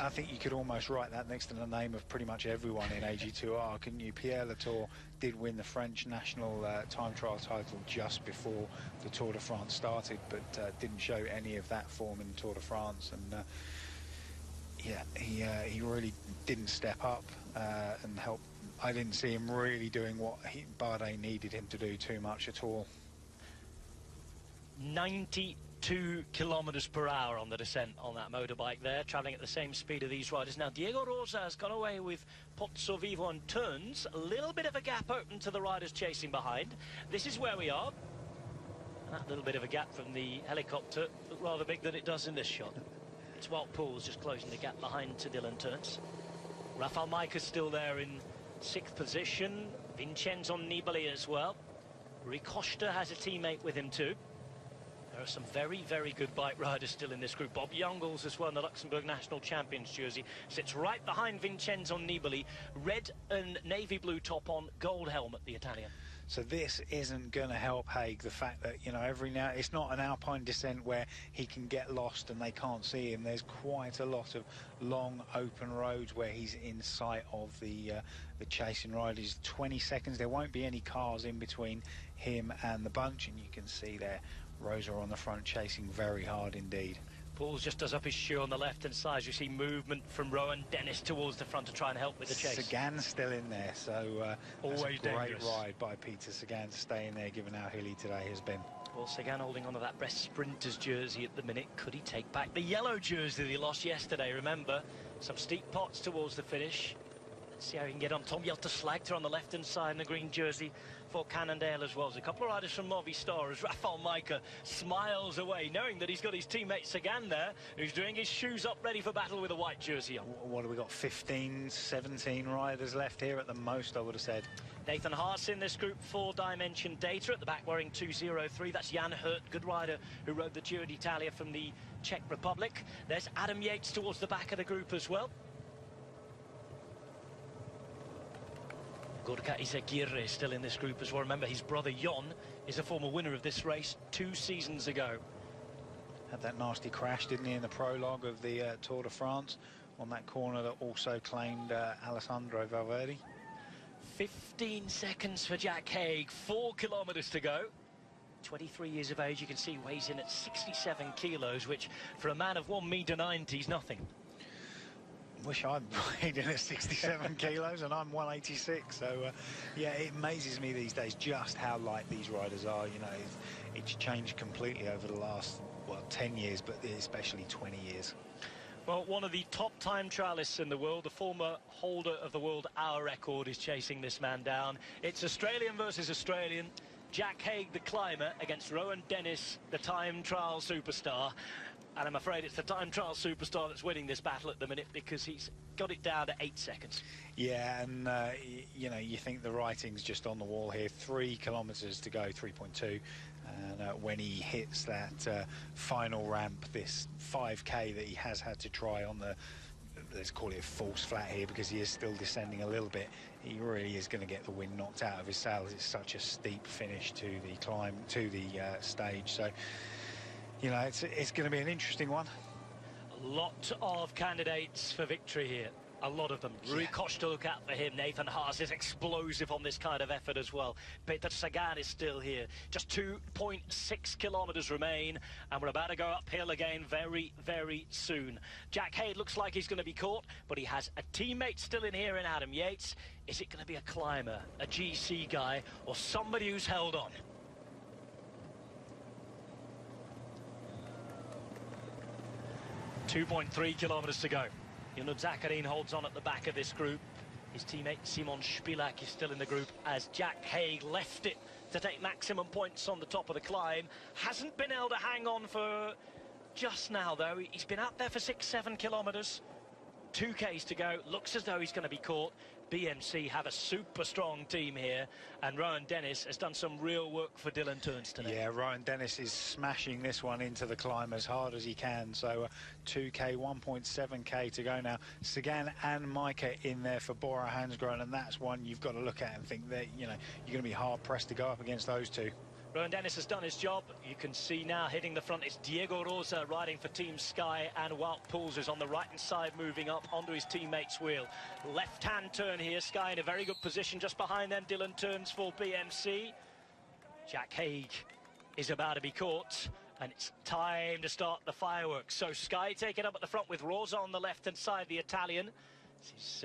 think you could almost write that next to the name of pretty much everyone in AG2R, couldn't you? Pierre Latour did win the French national time trial title just before the Tour de France started, but didn't show any of that form in the Tour de France, and yeah, he really didn't step up and help. I didn't see him really doing what Bardet needed him to do too much at all.
92 kilometres per hour on the descent on that motorbike there, travelling at the same speed of these riders. Now, Diego Rosa has gone away with Pozzovivo and Turns. A little bit of a gap open to the riders chasing behind. This is where we are. And that little bit of a gap from the helicopter looked rather big than it does in this shot. It's Wout Poels just closing the gap behind to Dylan Turns. Rafael Micah's still there in 6th position. Vincenzo Nibali as well. Rui Costa has a teammate with him too. There are some very, very good bike riders still in this group. Bob Jungels as well in the Luxembourg National Champions jersey. Sits right behind Vincenzo Nibali. Red and navy blue top on, gold helmet, the Italian.
So this isn't going to help Haig. The fact that, you know, every now, it's not an alpine descent where he can get lost and they can't see him. There's quite a lot of long open roads where he's in sight of the chasing riders. 20 seconds, there won't be any cars in between him and the bunch, and you can see there Rosa on the front chasing very hard indeed.
Pauls just does up his shoe on the left-hand side. You see movement from Rowan Dennis towards the front to try and help with the chase.
Sagan's still in there, so
always
that's a great
dangerous
ride by Peter Sagan to stay in there, given how hilly today has been.
Well, Sagan holding on to that best sprinter's jersey at the minute. Could he take back the yellow jersey that he lost yesterday? Remember, some steep pots towards the finish. Let's see how he can get on. Tom Jelter-Slagter on the left-hand side in the green jersey for Cannondale as well. There's a couple of riders from Movistar as Rafał Majka smiles away, knowing that he's got his teammate Sagan there, who's doing his shoes up ready for battle with a white jersey on.
What have we got, 15, 17 riders left here at the most, I would have said.
Nathan Haas in this group, 4-dimension data at the back wearing 203. That's Jan Hurt, good rider who rode the Giro d'Italia from the Czech Republic. There's Adam Yates towards the back of the group as well. Gorka Izagirre is still in this group as well. Remember, his brother Jon is a former winner of this race 2 seasons ago.
Had that nasty crash, didn't he, in the prologue of the Tour de France on that corner that also claimed Alessandro Valverde.
15 seconds for Jack Haig, 4 kilometres to go. 23 years of age, you can see weighs in at 67 kilos, which for a man of 1.90 m is nothing.
Wish I'd weighed in at 67 kilos and I'm 186, so yeah, it amazes me these days just how light these riders are. You know, it's changed completely over the last, well, 10 years, but especially 20 years.
Well, one of the top time trialists in the world, the former holder of the world hour record, is chasing this man down. It's Australian versus Australian. Jack Haig, the climber, against Rowan Dennis, the time trial superstar. And I'm afraid it's the time trial superstar that's winning this battle at the minute, because he's got it down to 8 seconds. Yeah,
and you know, you think the writing's just on the wall here. 3 kilometres to go, 3.2. And when he hits that final ramp, this 5K that he has had to try on the, let's call it a false flat here, because he is still descending a little bit, he really is going to get the wind knocked out of his sails. It's such a steep finish to the climb, to the stage. So, you know, it's going to be an interesting one.
A lot of candidates for victory here. A lot of them. Yeah. Rui Costa, look out for him. Nathan Haas is explosive on this kind of effort as well. Peter Sagan is still here. Just 2.6 kilometres remain, and we're about to go uphill again very, very soon. Jack Haig looks like he's going to be caught, but he has a teammate still in here in Adam Yates. Is it going to be a climber, a GC guy, or somebody who's held on? .3 kilometres to go. Yunus Zakarin holds on at the back of this group. His teammate Simon Spilak is still in the group as Jack Haig left it to take maximum points on the top of the climb. Hasn't been able to hang on for just now, though. He's been out there for 6-7 kilometres. 2 Ks to go. Looks as though he's going to be caught. BMC have a super strong team here, and Rowan Dennis has done some real work for Dylan Teuns today.
Yeah, Rowan Dennis is smashing this one into the climb as hard as he can. So 2K, 1.7K to go now. Sagan and Majka in there for Bora Hansgrohe, and that's one you've got to look at and think that, you know, you're going to be hard pressed to go up against those two.
Rowan Dennis has done his job. You can see now hitting the front, it's Diego Rosa riding for Team Sky, and Wout Poels is on the right-hand side moving up onto his teammate's wheel. Left-hand turn here, Sky in a very good position. Just behind them, Dylan Teuns for BMC. Jack Haig is about to be caught, and it's time to start the fireworks. So Sky taking up at the front with Rosa on the left-hand side, the Italian. This is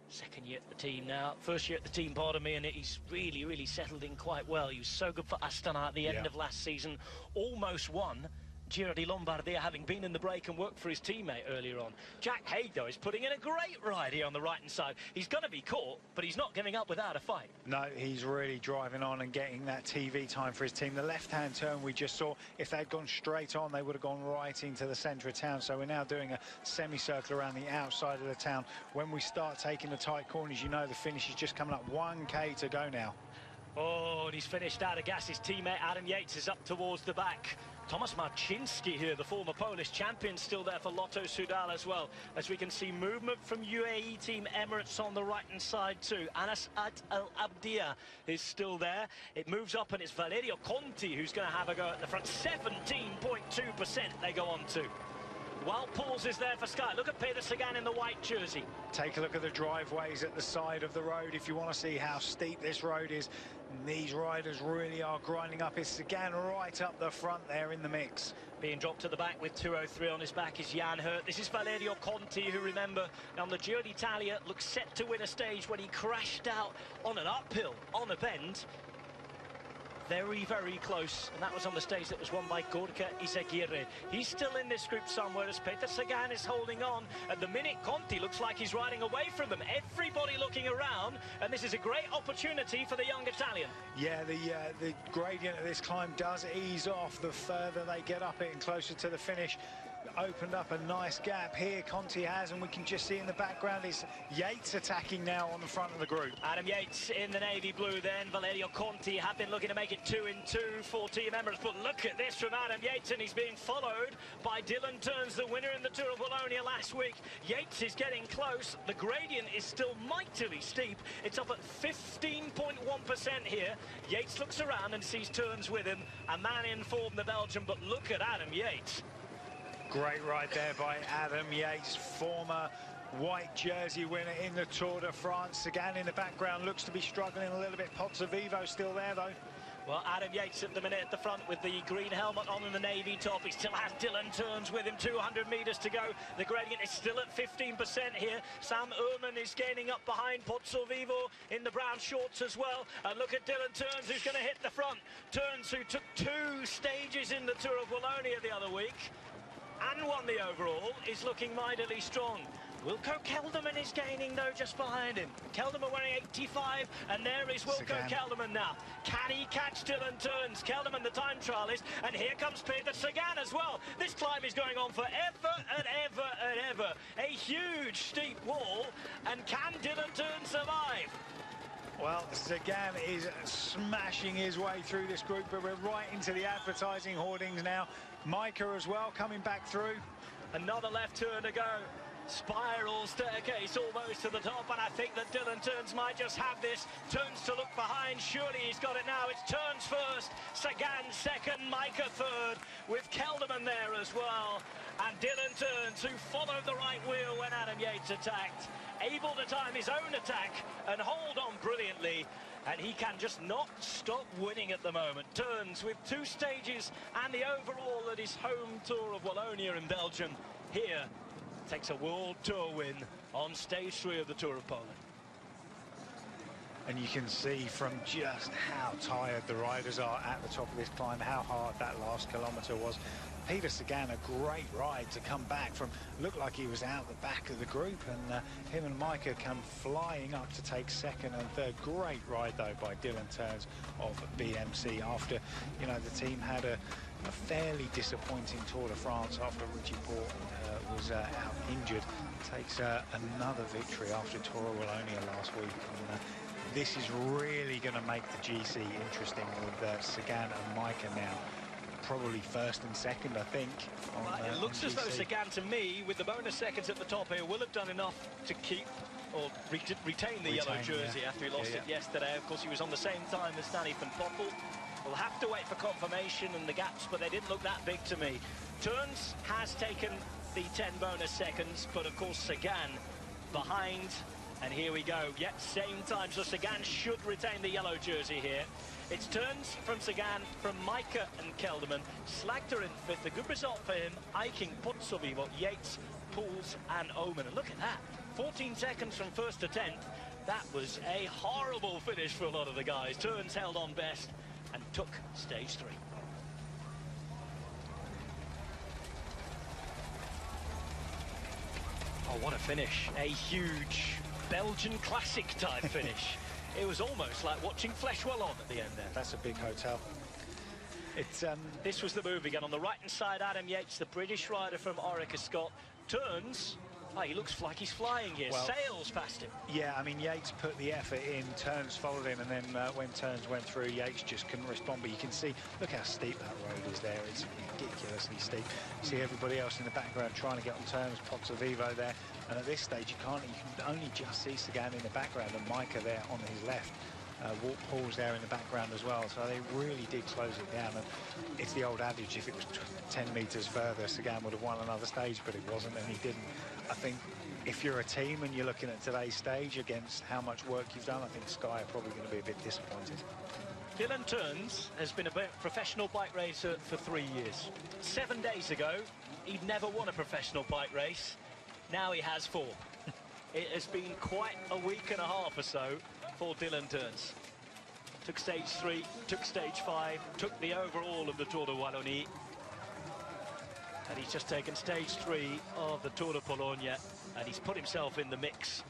second year at the team now, first year at the team, pardon me, and he's really, really settled in quite well. He was so good for Astana at the end of last season, almost won Giro di Lombardia, having been in the break and worked for his teammate earlier on. Jack Haig, though, is putting in a great ride here on the right-hand side. He's going to be caught, but he's not giving up without a fight.
No, he's really driving on and getting that TV time for his team. The left-hand turn we just saw, if they'd gone straight on, they would have gone right into the centre of town. So we're now doing a semicircle around the outside of the town. When we start taking the tight corners, you know the finish is just coming up. 1K to go now.
Oh, and he's finished out of gas. His teammate Adam Yates is up towards the back. Thomas Marcinski here, the former Polish champion, still there for Lotto Soudal as well. As we can see, movement from UAE Team Emirates on the right-hand side too. Anas Al Abdia is still there. It moves up and it's Valerio Conti who's going to have a go at the front. 17.2% they go on to. While Pauls is there for Sky. Look at Peter Sagan in the white jersey.
Take a look at the driveways at the side of the road if you want to see how steep this road is. These riders really are grinding up. It's Sagan right up the front there in the mix.
Being dropped to the back with 2:03 on his back is Jan Hurt. This is Valerio Conti, who, remember, on the Giro d'Italia looks set to win a stage when he crashed out on an uphill on a bend. Very, very close, and that was on the stage that was won by Gorka Izagirre. He's still in this group somewhere as Peter Sagan is holding on. At the minute, Conti looks like he's riding away from them. Everybody looking around, and this is a great opportunity for the young Italian.
Yeah, the gradient of this climb does ease off the further they get up it and closer to the finish. Opened up a nice gap here, Conti has, and we can just see in the background is Yates attacking now on the front of the group.
Adam Yates in the navy blue then. Valerio Conti have been looking to make it 2 in 2 for Team Emirates, but look at this from Adam Yates, and he's being followed by Dylan Teuns, the winner in the Tour of Pologne last week. Yates is getting close. The gradient is still mightily steep. It's up at 15.1% here. Yates looks around and sees Teuns with him, a man in form, the Belgian, but look at Adam Yates.
Great ride there by Adam Yates, former white jersey winner in the Tour de France. Sagan in the background looks to be struggling a little bit. Pozzovivo still there though.
Well, Adam Yates at the minute at the front with the green helmet on and the navy top. He still has Dylan Teuns with him, 200 metres to go. The gradient is still at 15% here. Sam Ullman is gaining up behind Pozzovivo in the brown shorts as well. And look at Dylan Teuns, who's going to hit the front. Teuns, who took 2 stages in the Tour of Pologne the other week and won the overall, is looking mightily strong. Wilco Kelderman is gaining, though, just behind him. Kelderman wearing 85, and there is Wilco Kelderman now. Can he catch Dylan Teuns? Kelderman, the time trialist, and here comes Peter Sagan as well. This climb is going on forever and ever and ever. A huge, steep wall, and can Dylan Teuns survive?
Well, Sagan is smashing his way through this group, but we're right into the advertising hoardings now. Micah as well coming back through.
Another left turn to go. Spiral staircase almost to the top, and I think that Dylan Teuns might just have this. Teuns to look behind, surely he's got it now. It's Teuns first, Sagan second, Micah third, with Kelderman there as well. And Dylan Teuns, who followed the right wheel when Adam Yates attacked, able to time his own attack and hold on brilliantly. And he can just not stop winning at the moment. Teuns with 2 stages and the overall at his home Tour of Wallonia in Belgium. Here takes a World Tour win on stage 3 of the Tour of Poland.
And you can see from just how tired the riders are at the top of this climb, how hard that last kilometre was. Peter Sagan, a great ride to come back from, looked like he was out the back of the group, and him and Micah come flying up to take second and third. Great ride though by Dylan Teuns of BMC after, you know, the team had a fairly disappointing Tour de France after Richie Porte was out injured. Takes another victory after Tour of Wallonia last week. And, this is really going to make the GC interesting with Sagan and Micah now. Probably first and second, I think.
It looks as though Sagan, to me, with the bonus seconds at the top here, will have done enough to keep or retain the yellow jersey after he lost it yesterday. Of course, he was on the same time as Stanley van Poppel. We'll have to wait for confirmation and the gaps, but they didn't look that big to me. Teuns has taken the 10 bonus seconds, but of course Sagan behind. And here we go, yet same time, so Sagan should retain the yellow jersey here. It's Teuns from Sagan, from Micah and Kelderman. Slagter in 5th, a good result for him. Eiking, Pozzovivo, Yates, Pauls and Omen. And look at that, 14 seconds from 1st to 10th. That was a horrible finish for a lot of the guys. Teuns held on best and took stage 3. Oh, what a finish. A huge Belgian classic type finish. It was almost like watching Fleshwell on at the end there.
That's a big hotel. It's
This was the move again. On the right-hand side, Adam Yates, the British rider from Orica Scott. Teuns Oh, he looks like he's flying here.
Well,
Sails past him.
Yeah, I mean, Yates put the effort in, Turns followed him, and then when Turns went through, Yates just couldn't respond. But you can see, look how steep that road is there. It's ridiculously steep. You see everybody else in the background trying to get on Turns, Pozzovivo there. And at this stage, you can only just see Sagan in the background and Micah there on his left. Paul's there in the background as well, so they really did close it down. And it's the old adage, if it was 10 metres further, Sagan would have won another stage, but it wasn't, and he didn't. I think if you're a team and you're looking at today's stage against how much work you've done, I think Sky are probably going to be a bit disappointed.
Dylan Turns has been a professional bike racer for 3 years. 7 days ago, he'd never won a professional bike race. Now he has 4. It has been quite a week and a half or so for Dylan Turns. Took stage 3, took stage 5, took the overall of the Tour de Wallonie. And he's just taken stage 3 of the Tour de Pologne, and he's put himself in the mix.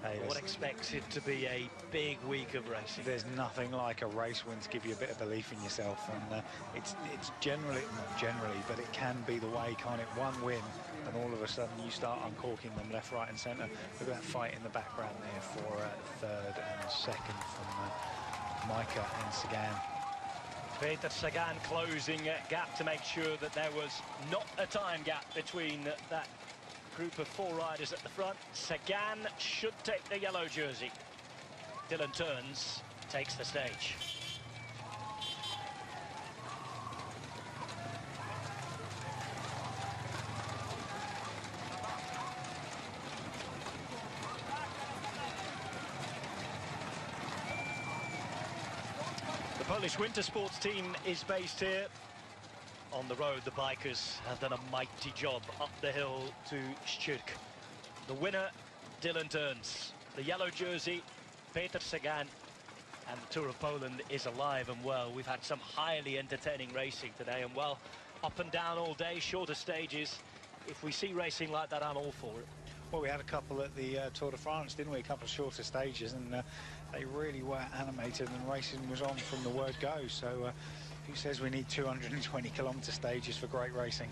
Hey,
what expects it to be a big week of racing.
There's nothing like a race win to give you a bit of belief in yourself, and it's generally, not generally, but it can be the way, can't it? One win, and all of a sudden you start uncorking them left, right, and centre. Look at that fight in the background there for third and second from Micah and Sagan.
Peter Sagan closing gap to make sure that there was not a time gap between that group of 4 riders at the front. Sagan should take the yellow jersey. Dylan Turns takes the stage. The Polish winter sports team is based here. On the road, the bikers have done a mighty job up the hill to Szczyrk. The winner, Dylan Turns. The yellow jersey, Peter Sagan. And the Tour of Poland is alive and well. We've had some highly entertaining racing today, and well, up and down all day, shorter stages. If we see racing like that, I'm all for it.
Well, we had a couple at the Tour de France, didn't we? A couple of shorter stages, and they really were animated, and racing was on from the word go. So who says we need 220-kilometre stages for great racing?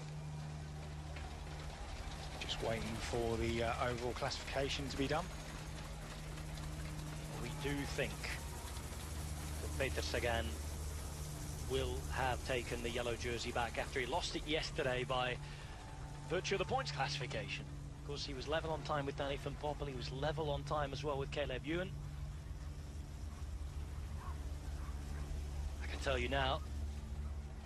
Just waiting for the overall classification to be done.
We do think that Peter Sagan will have taken the yellow jersey back after he lost it yesterday by virtue of the points classification. Of course, he was level on time with Danny van Poppel. He was level on time as well with Caleb Ewan. I can tell you now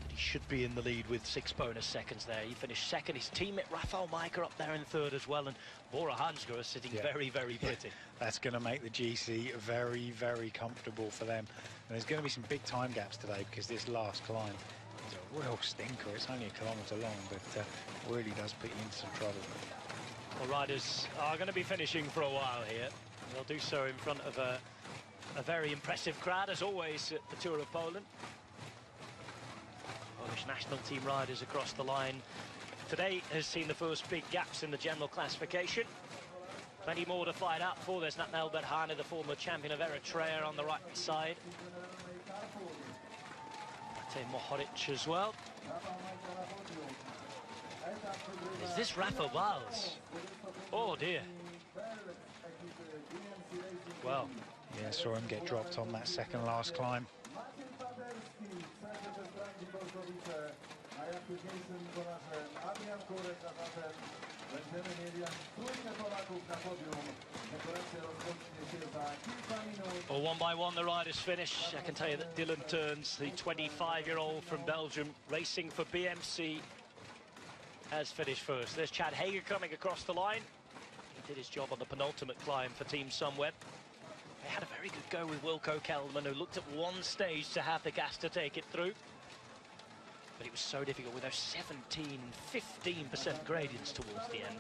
that he should be in the lead with 6 bonus seconds there. He finished second. His teammate Rafael Micah up there in third as well, and Bora Hansgrohe sitting very, very pretty.
That's going to make the GC very, very comfortable for them. And there's going to be some big time gaps today, because this last climb is a real stinker. It's only 1 kilometre long, but really does put you into some trouble.
Well, riders are going to be finishing for a while here. They'll do so in front of a very impressive crowd, as always, at the Tour of Poland. Polish national team riders across the line. Today has seen the first big gaps in the general classification. Plenty more to fight out for. There's Nathaniel Berhane, the former champion of Eritrea, on the right side. Matej Mohoric as well. Is this Rafa Wiles? Oh dear. Well,
yeah, saw him get dropped on that second last climb.
Well, one by one the riders finish. I can tell you that Dylan Turns, the 25-year-old from Belgium, racing for BMC, has finished first. There's Chad Hager coming across the line. He did his job on the penultimate climb for Team Sunweb. They had a very good go with Wilco Kelderman, who looked at one stage to have the gas to take it through. But it was so difficult with those 17, 15% gradients towards the end.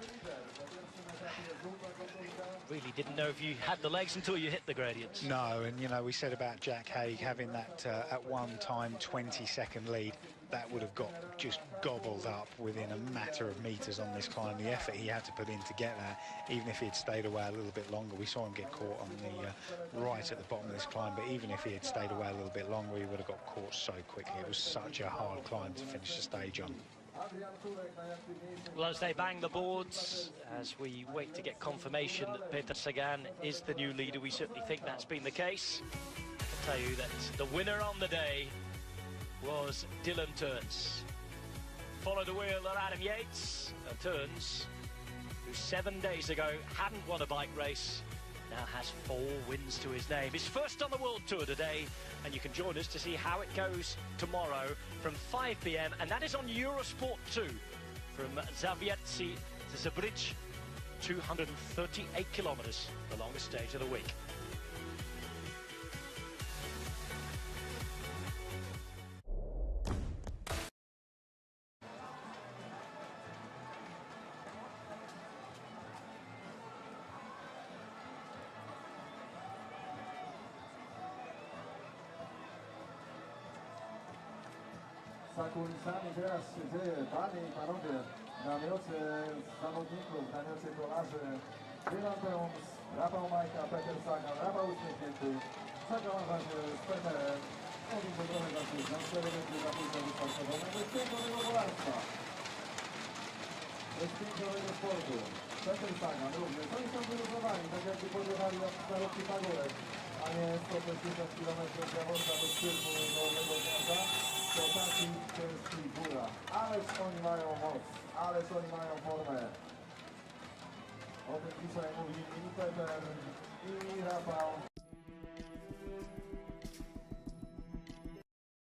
Really didn't know if you had the legs until you hit the gradients.
No, and you know, we said about Jack Haig having that at one time 20-second lead. That would have got just gobbled up within a matter of meters on this climb. The effort he had to put in to get that, even if he had stayed away a little bit longer. We saw him get caught on the right at the bottom of this climb, but even if he had stayed away a little bit longer, he would have got caught so quickly. It was such a hard climb to finish the stage on.
Well, as they bang the boards, as we wait to get confirmation that Peter Sagan is the new leader, we certainly think that's been the case. I'll tell you that the winner on the day was Dylan Teuns. Followed the wheel of Adam Yates, and Teuns, who 7 days ago hadn't won a bike race, now has 4 wins to his name. He's first on the World Tour today, and you can join us to see how it goes tomorrow from 5 p.m. and that is on Eurosport 2 from Zawiecki to Zabrze, 238 kilometers, the longest stage of the week.
Za kulisami teraz się dzieje, panie i panowie, namiocie zawodników, namiocie kolarzy. Dylan Teuns, Rafał Majka, Peter Sagan, Rafał uśmiechnięty. Sagan właśnie z Peterem. Mogli to trochę zacząć na 4 metry za pójścia wystartowanego. Bez pięknego kolarstwa. Bez pięknego sportu. Peter Sagan również. Oni są wyluzowani, tak jakby podjechali na starostki pagórek, a nie 160 km z Jaworzna do Szczyrku do Nowego Gniazda. To taki ciężki góra. Ależ oni mają moc, ależ oni mają formę. O tym dzisiaj mówili i Peter, i Rafał.